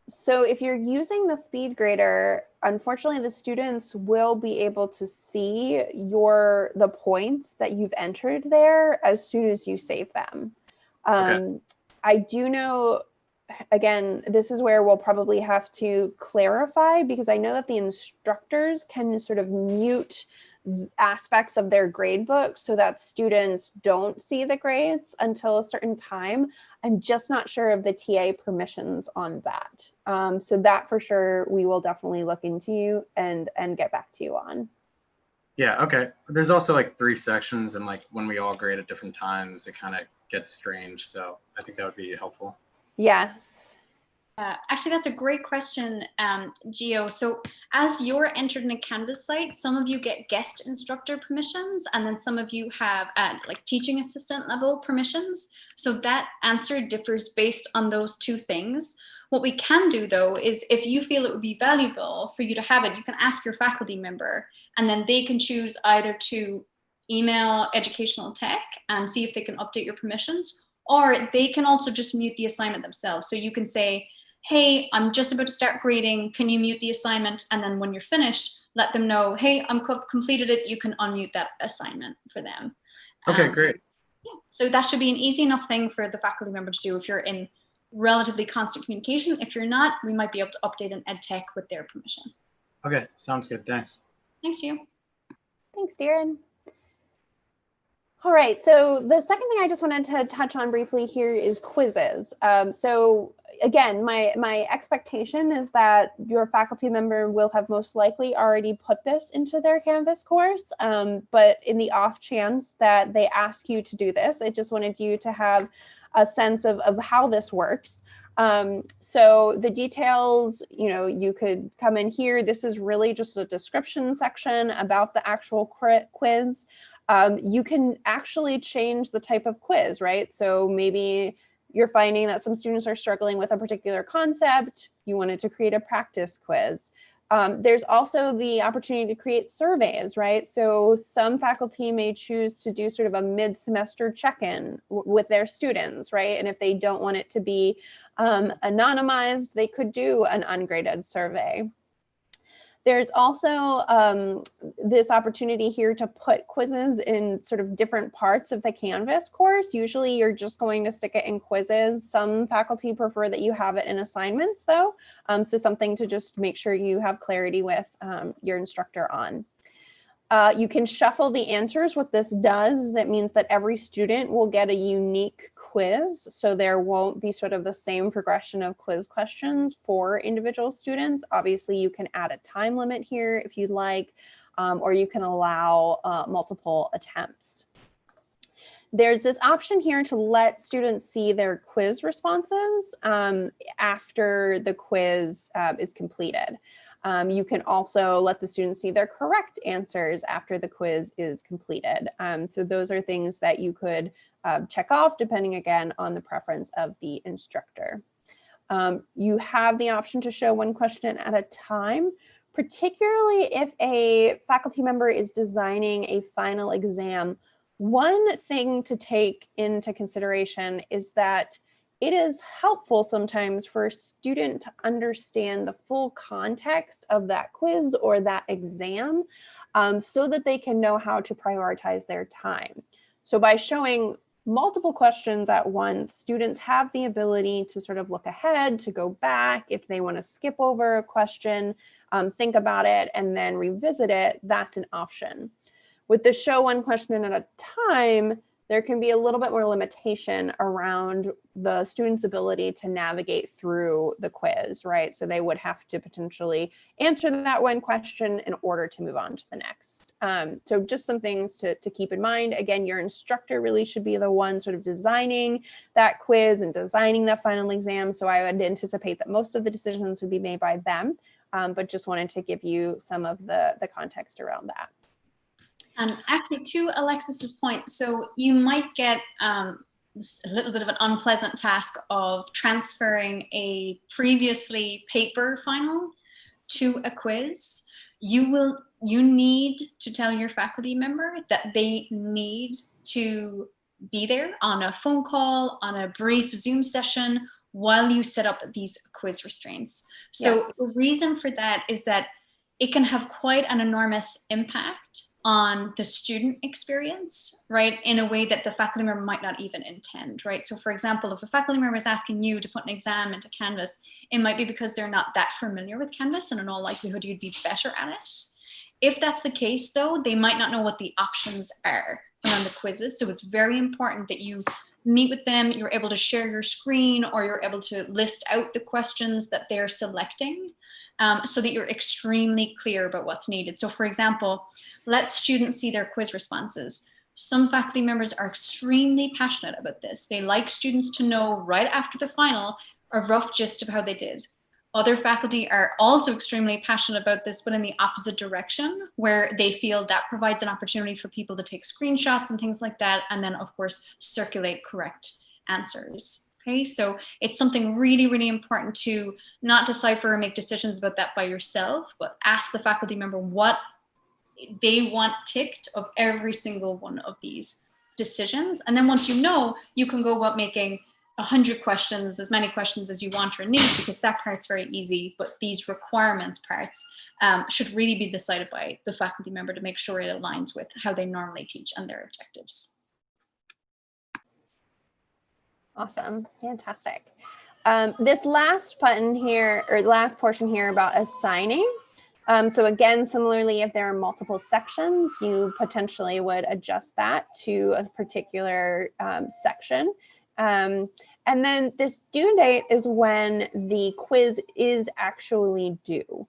So if you're using the speed grader, unfortunately, the students will be able to see the points that you've entered there as soon as you save them. Okay. I do know, again, this is where we'll probably have to clarify, because I know that the instructors can sort of mute aspects of their grade book so that students don't see the grades until a certain time. I'm just not sure of the TA permissions on that. So that for sure, we will definitely look into and get back to you on. Yeah, okay. There's also like 3 sections, and like when we all grade at different times, it kind of gets strange. So I think that would be helpful. Yes. Actually, that's a great question, Gio. So as you're entered in a Canvas site, some of you get guest instructor permissions, and then some of you have like teaching assistant level permissions. So that answer differs based on those 2 things. What we can do though is if you feel it would be valuable for you to have it, you can ask your faculty member, and then they can choose either to email educational tech and see if they can update your permissions, or they can also just mute the assignment themselves. So you can say, hey, I'm just about to start grading. Can you mute the assignment? And then when you're finished, let them know, hey, I'm completed it. You can unmute that assignment for them. Okay, great. Yeah. So that should be an easy enough thing for the faculty member to do if you're in relatively constant communication. If you're not, we might be able to update an ed tech with their permission. Okay, sounds good. Thanks. Thanks, Gio. Thanks, Darren. All right, so the second thing I just wanted to touch on briefly here is quizzes. So again, my expectation is that your faculty member will have most likely already put this into their Canvas course, but in the off chance that they ask you to do this, I just wanted you to have a sense of how this works. So the details, you could come in here. This is really just a description section about the actual quiz. You can actually change the type of quiz, right? So maybe you're finding that some students are struggling with a particular concept. You wanted to create a practice quiz. There's also the opportunity to create surveys, right? So some faculty may choose to do sort of a mid-semester check-in with their students, right? And if they don't want it to be anonymized, they could do an ungraded survey. There's also this opportunity here to put quizzes in sort of different parts of the Canvas course. Usually you're just going to stick it in quizzes. Some faculty prefer that you have it in assignments though. So something to just make sure you have clarity with your instructor on. You can shuffle the answers. What this does is it means that every student will get a unique quiz. So there won't be sort of the same progression of quiz questions for individual students. Obviously, you can add a time limit here if you'd like, or you can allow multiple attempts. There's this option here to let students see their quiz responses after the quiz is completed. You can also let the students see their correct answers after the quiz is completed. So those are things that you could check off depending again on the preference of the instructor. You have the option to show one question at a time, particularly if a faculty member is designing a final exam. One thing to take into consideration is that it is helpful sometimes for a student to understand the full context of that quiz or that exam so that they can know how to prioritize their time. So by showing multiple questions at once, students have the ability to sort of look ahead, to go back if they want to skip over a question, think about it, and then revisit it. That's an option. With the show one question at a time, there can be a little bit more limitation around the student's ability to navigate through the quiz, right? So they would have to potentially answer that one question in order to move on to the next. So just some things to keep in mind. Again, your instructor really should be the one sort of designing that quiz and designing that final exam. So I would anticipate that most of the decisions would be made by them, but just wanted to give you some of the context around that. And actually, to Alexis's point, so you might get a little bit of an unpleasant task of transferring a previously paper final to a quiz. You need to tell your faculty member that they need to be there on a phone call, on a brief Zoom session while you set up these quiz restraints. So Yes. the reason for that is that it can have quite an enormous impact on the student experience, right, in a way that the faculty member might not even intend, right? So for example, if a faculty member is asking you to put an exam into Canvas, it might be because they're not that familiar with Canvas, and in all likelihood, you'd be better at it. If that's the case though, they might not know what the options are around the quizzes. So it's very important that you meet with them, you're able to share your screen, or you're able to list out the questions that they're selecting so that you're extremely clear about what's needed. So for example, let students see their quiz responses. Some faculty members are extremely passionate about this. They like students to know right after the final a rough gist of how they did. Other faculty are also extremely passionate about this, but in the opposite direction, where they feel that provides an opportunity for people to take screenshots and things like that, and then of course, circulate correct answers. Okay, so it's something really, really important to not decipher or make decisions about that by yourself, but ask the faculty member what they want ticked of every single one of these decisions. And then once you know, you can go about making 100 questions, as many questions as you want or need, because that part's very easy. But these requirements parts should really be decided by the faculty member to make sure it aligns with how they normally teach and their objectives. Awesome, fantastic. This last button here, or last portion here about assigning. So again, similarly, if there are multiple sections, you potentially would adjust that to a particular section. And then this due date is when the quiz is actually due.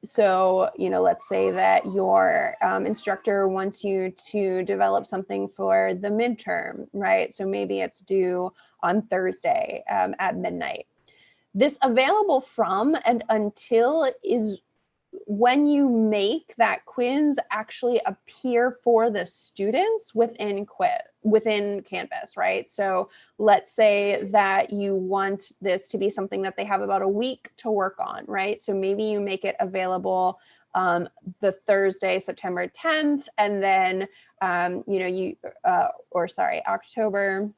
So, you know, let's say that your instructor wants you to develop something for the midterm, right? So maybe it's due on Thursday at midnight. This available from and until is when you make that quiz actually appear for the students within Canvas, right? So let's say that you want this to be something that they have about a week to work on, right? So maybe you make it available the Thursday, September 10th, and then, you know, October,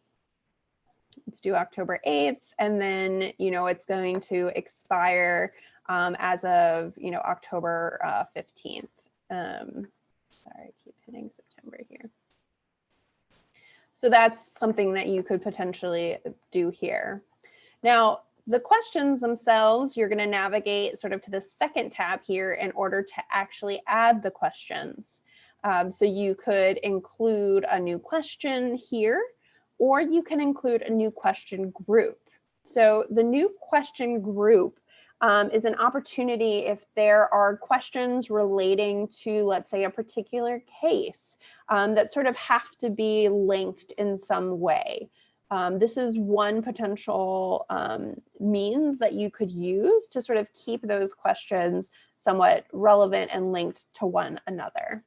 let's do October 8th, and then, you know, it's going to expire as of, October 15th. Sorry, I keep hitting September here. So that's something that you could potentially do here. Now, the questions themselves, you're going to navigate sort of to the second tab here in order to actually add the questions. So you could include a new question here, or you can include a new question group. So the new question group is an opportunity if there are questions relating to, let's say, a particular case that sort of have to be linked in some way. This is one potential means that you could use to sort of keep those questions somewhat relevant and linked to one another.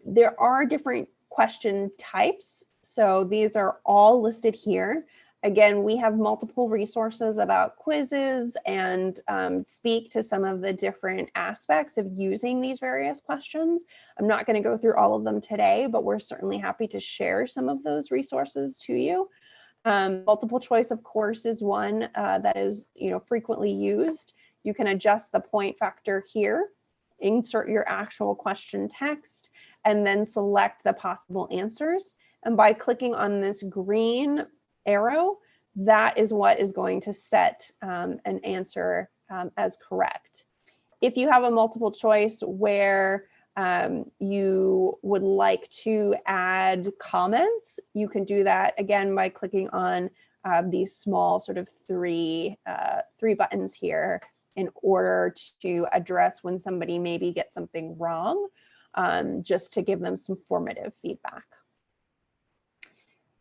There are different question types. So these are all listed here. Again, we have multiple resources about quizzes and speak to some of the different aspects of using these various questions. I'm not going to go through all of them today, but we're certainly happy to share some of those resources to you. Multiple choice, of course, is one that is frequently used. You can adjust the point factor here, insert your actual question text, and then select the possible answers. And by clicking on this green arrow, that is what is going to set an answer as correct. If you have a multiple choice where you would like to add comments, you can do that again by clicking on these small sort of three buttons here in order to address when somebody maybe gets something wrong, just to give them some formative feedback.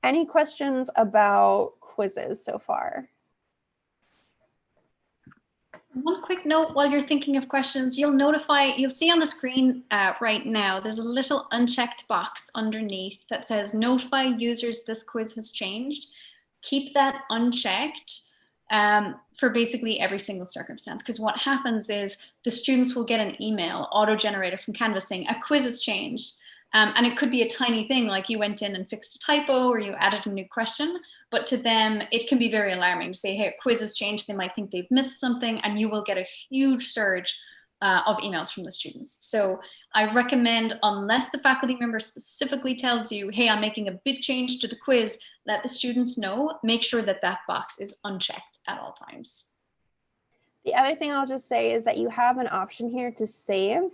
Any questions about quizzes so far? One quick note while you're thinking of questions, you'll see on the screen right now, there's a little unchecked box underneath that says notify users this quiz has changed. Keep that unchecked for basically every single circumstance, because what happens is the students will get an email auto-generated from Canvas saying a quiz has changed. And it could be a tiny thing like you went in and fixed a typo or you added a new question, but to them, it can be very alarming to say, hey, a quiz has changed. They might think they've missed something, and you will get a huge surge of emails from the students. So I recommend, unless the faculty member specifically tells you, hey, I'm making a big change to the quiz, let the students know, make sure that that box is unchecked at all times. The other thing I'll just say is that you have an option here to save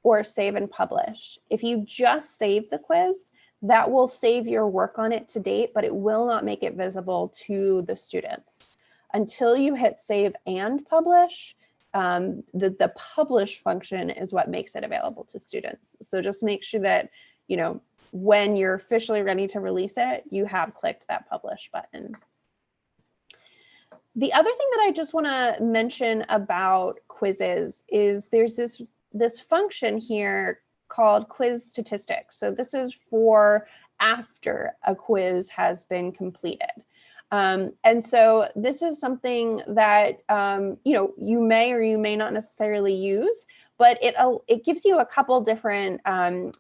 or save and publish. If you just save the quiz, that will save your work on it to date, but it will not make it visible to the students. Until you hit save and publish, the publish function is what makes it available to students. So just make sure that, when you're officially ready to release it, you have clicked that publish button. The other thing that I just want to mention about quizzes is there's this function here called quiz statistics. So this is for after a quiz has been completed. And so this is something that you may or you may not necessarily use, but it gives you a couple different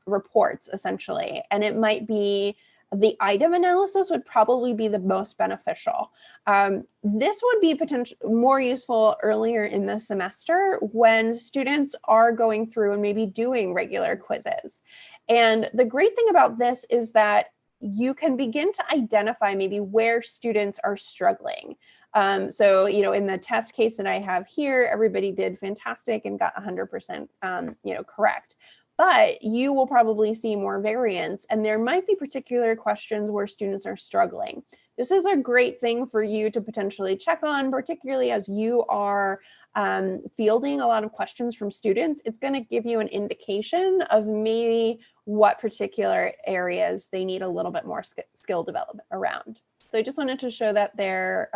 reports essentially, and it might be the item analysis would probably be the most beneficial. This would be potentially more useful earlier in the semester when students are going through and maybe doing regular quizzes. And the great thing about this is that you can begin to identify maybe where students are struggling. So, in the test case that I have here, everybody did fantastic and got 100%, correct. But you will probably see more variance, and there might be particular questions where students are struggling. This is a great thing for you to potentially check on, particularly as you are fielding a lot of questions from students. It's going to give you an indication of maybe what particular areas they need a little bit more skill development around. So I just wanted to show that there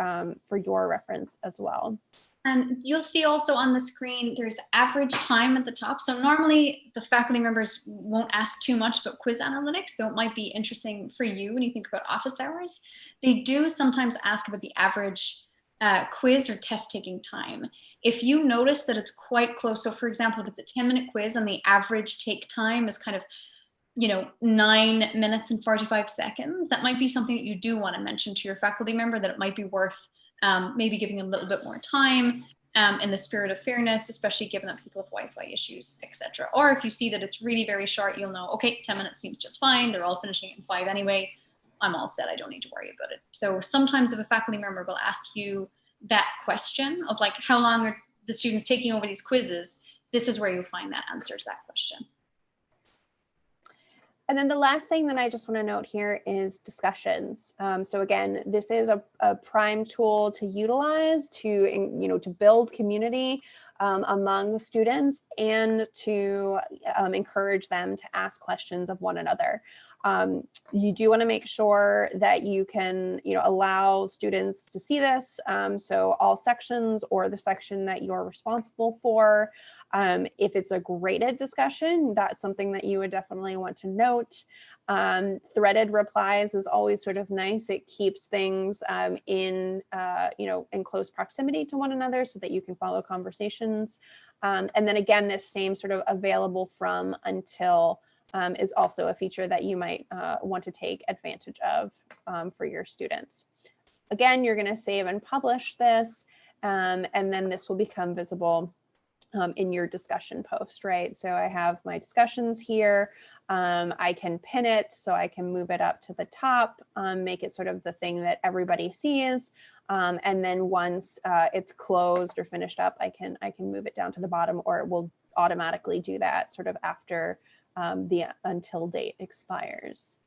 for your reference as well. And you'll see also on the screen, there's average time at the top. So normally the faculty members won't ask too much about quiz analytics, though it might be interesting for you when you think about office hours. They do sometimes ask about the average quiz or test taking time. If you notice that it's quite close, so for example, if it's a 10-minute quiz and the average take time is kind of 9 minutes and 45 seconds, that might be something that you do want to mention to your faculty member, that it might be worth maybe giving a little bit more time. in the spirit of fairness, especially given that people have Wi-Fi issues, etc. Or if you see that it's really very short, you'll know, okay, 10 minutes seems just fine. They're all finishing in 5 anyway. I'm all set. I don't need to worry about it. So sometimes if a faculty member will ask you that question of like, how long are the students taking over these quizzes? This is where you'll find that answer to that question. And then the last thing that I just want to note here is discussions. So again, this is a prime tool to utilize to, to build community among students and to encourage them to ask questions of one another. You do want to make sure that you can, allow students to see this. So all sections or the section that you're responsible for. If it's a graded discussion, that's something that you would definitely want to note. Threaded replies is always sort of nice. It keeps things in close proximity to one another so that you can follow conversations. And then again, this same sort of available from until is also a feature that you might want to take advantage of for your students. Again, you're going to save and publish this, and then this will become visible in your discussion post, right? So I have my discussions here. I can pin it so I can move it up to the top, make it sort of the thing that everybody sees. And then once it's closed or finished up, I can move it down to the bottom, or it will automatically do that sort of after the until date expires.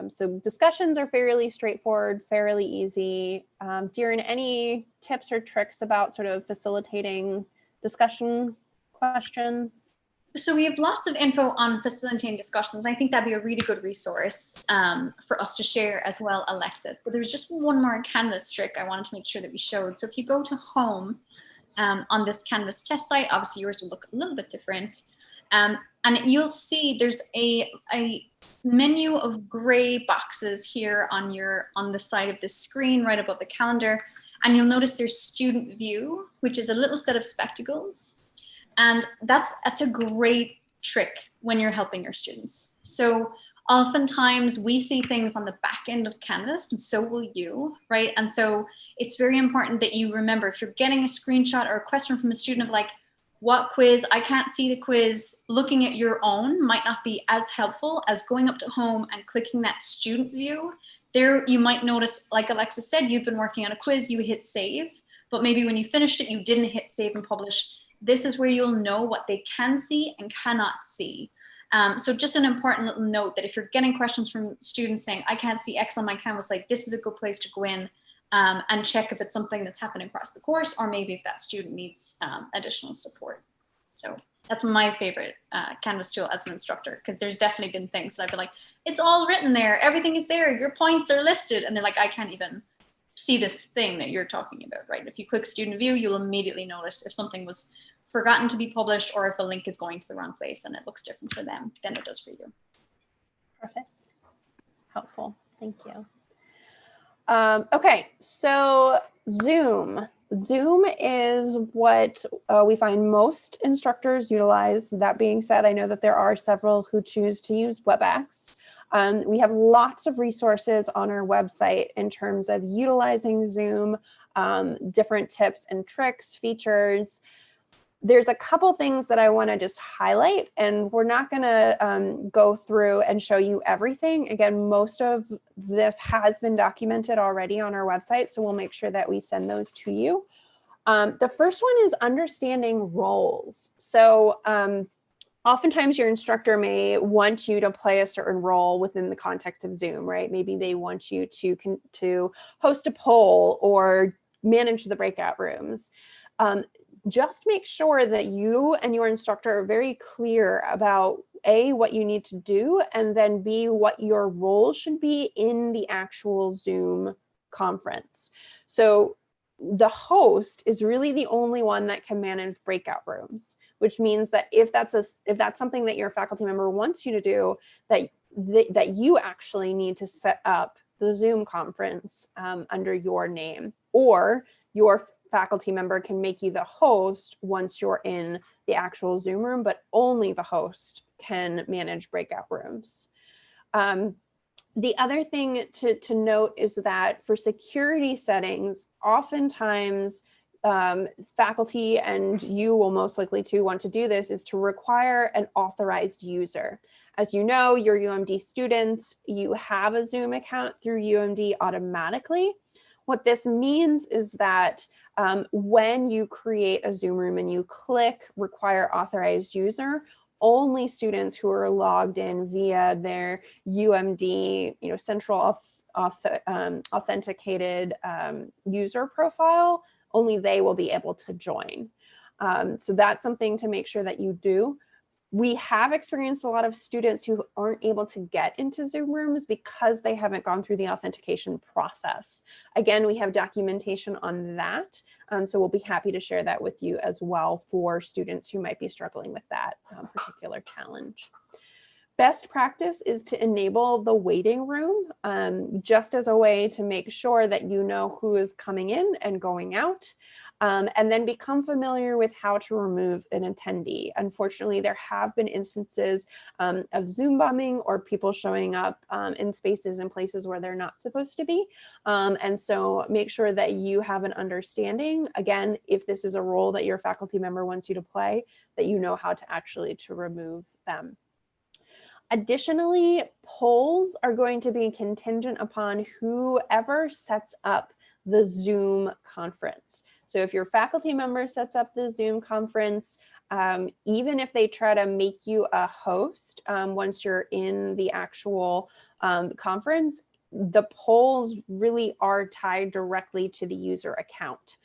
So discussions are fairly straightforward, fairly easy. Darren, any tips or tricks about sort of facilitating discussion questions? So we have lots of info on facilitating discussions. And I think that'd be a really good resource for us to share as well, Alexis. But there's just one more Canvas trick I wanted to make sure that we showed. So if you go to home on this Canvas test site, obviously yours will look a little bit different. And you'll see there's a menu of gray boxes here on the side of the screen right above the calendar. And you'll notice there's student view, which is a little set of spectacles. And that's a great trick when you're helping your students. So oftentimes we see things on the back end of Canvas, and so will you, right? And so it's very important that you remember, if you're getting a screenshot or a question from a student of like, what quiz? I can't see the quiz. Looking at your own might not be as helpful as going up to home and clicking that student view. There you might notice, like Alexis said, you've been working on a quiz, you hit save, but maybe when you finished it, you didn't hit save and publish. This is where you'll know what they can see and cannot see. So just an important little note that if you're getting questions from students saying, I can't see X on my Canvas, like this is a good place to go in and check if it's something that's happening across the course, or maybe if that student needs additional support. So that's my favorite Canvas tool as an instructor, because there's definitely been things that I've been like, it's all written there, everything is there, your points are listed, and they're like, I can't even see this thing that you're talking about, right? If you click student view, you'll immediately notice if something was forgotten to be published or if a link is going to the wrong place and it looks different for them than it does for you. Perfect. Helpful. Thank you. Okay, so Zoom. Zoom is what we find most instructors utilize. That being said, I know that there are several who choose to use WebEx. We have lots of resources on our website in terms of utilizing Zoom, different tips and tricks, features. There's a couple things that I want to just highlight, and we're not going to go through and show you everything. Again, most of this has been documented already on our website, so we'll make sure that we send those to you. The first one is understanding roles. So oftentimes your instructor may want you to play a certain role within the context of Zoom, right? Maybe they want you to host a poll or manage the breakout rooms. Just make sure that you and your instructor are very clear about A, what you need to do, and then B, what your role should be in the actual Zoom conference. So the host is really the only one that can manage breakout rooms, which means that if that's something that your faculty member wants you to do, that you actually need to set up the Zoom conference under your name, or your faculty member can make you the host once you're in the actual Zoom room, but only the host can manage breakout rooms. The other thing to note is that for security settings, oftentimes faculty, and you will most likely too want to do this, is to require an authorized user. As you know, your UMD students, you have a Zoom account through UMD automatically. What this means is that when you create a Zoom room and you click require authorized user, only students who are logged in via their UMD, central authenticated user profile, only they will be able to join. So that's something to make sure that you do. We have experienced a lot of students who aren't able to get into Zoom rooms because they haven't gone through the authentication process. Again, we have documentation on that. So we'll be happy to share that with you as well for students who might be struggling with that particular challenge. Best practice is to enable the waiting room just as a way to make sure that you know who is coming in and going out. And then become familiar with how to remove an attendee. Unfortunately, there have been instances of Zoom bombing or people showing up in spaces and places where they're not supposed to be. And so make sure that you have an understanding, again, if this is a role that your faculty member wants you to play, that you know how to actually remove them. Additionally, polls are going to be contingent upon whoever sets up the Zoom conference. So if your faculty member sets up the Zoom conference, even if they try to make you a host once you're in the actual conference, the polls really are tied directly to the user account.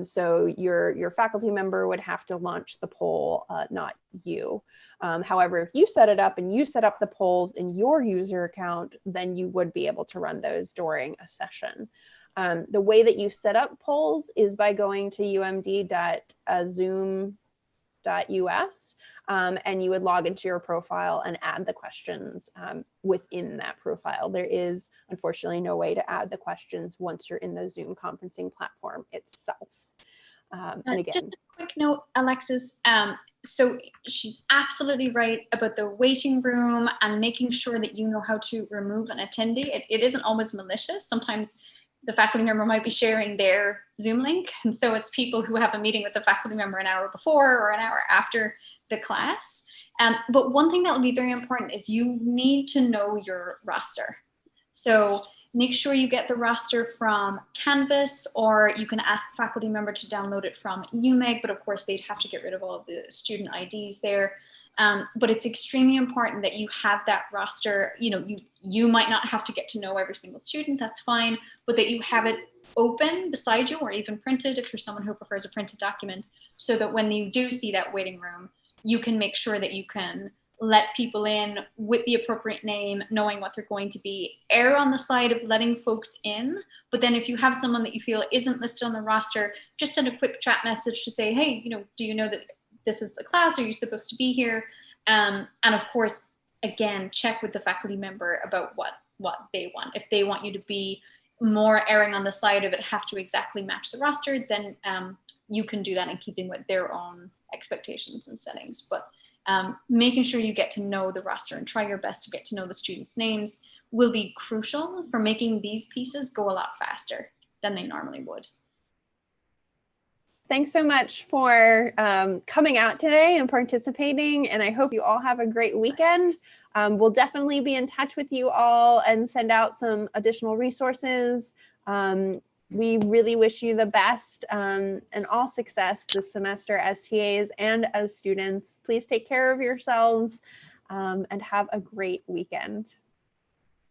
So your faculty member would have to launch the poll, not you. However, if you set it up and you set up the polls in your user account, then you would be able to run those during a session. The way that you set up polls is by going to umd.zoom.us and you would log into your profile and add the questions within that profile. There is unfortunately no way to add the questions once you're in the Zoom conferencing platform itself. And again, just a quick note, Alexis. So she's absolutely right about the waiting room and making sure that you know how to remove an attendee. It isn't always malicious. Sometimes the faculty member might be sharing their Zoom link. And so it's people who have a meeting with the faculty member an hour before or an hour after the class. But one thing that will be very important is you need to know your roster. So make sure you get the roster from Canvas, or you can ask the faculty member to download it from UMeg, but of course they'd have to get rid of all of the student IDs there. But it's extremely important that you have that roster. You might not have to get to know every single student, that's fine, but that you have it open beside you or even printed if you're someone who prefers a printed document, so that when you do see that waiting room, you can make sure that you can let people in with the appropriate name, knowing what they're going to be. Err on the side of letting folks in, but then if you have someone that you feel isn't listed on the roster, just send a quick chat message to say, hey, do you know that this is the class? Are you supposed to be here? And of course, again, check with the faculty member about what they want. If they want you to be more erring on the side of it have to exactly match the roster, then you can do that in keeping with their own expectations and settings. But making sure you get to know the roster and try your best to get to know the students' names will be crucial for making these pieces go a lot faster than they normally would. Thanks so much for coming out today and participating, and I hope you all have a great weekend. We'll definitely be in touch with you all and send out some additional resources. We really wish you the best and all success this semester as TAs and as students. Please take care of yourselves and have a great weekend.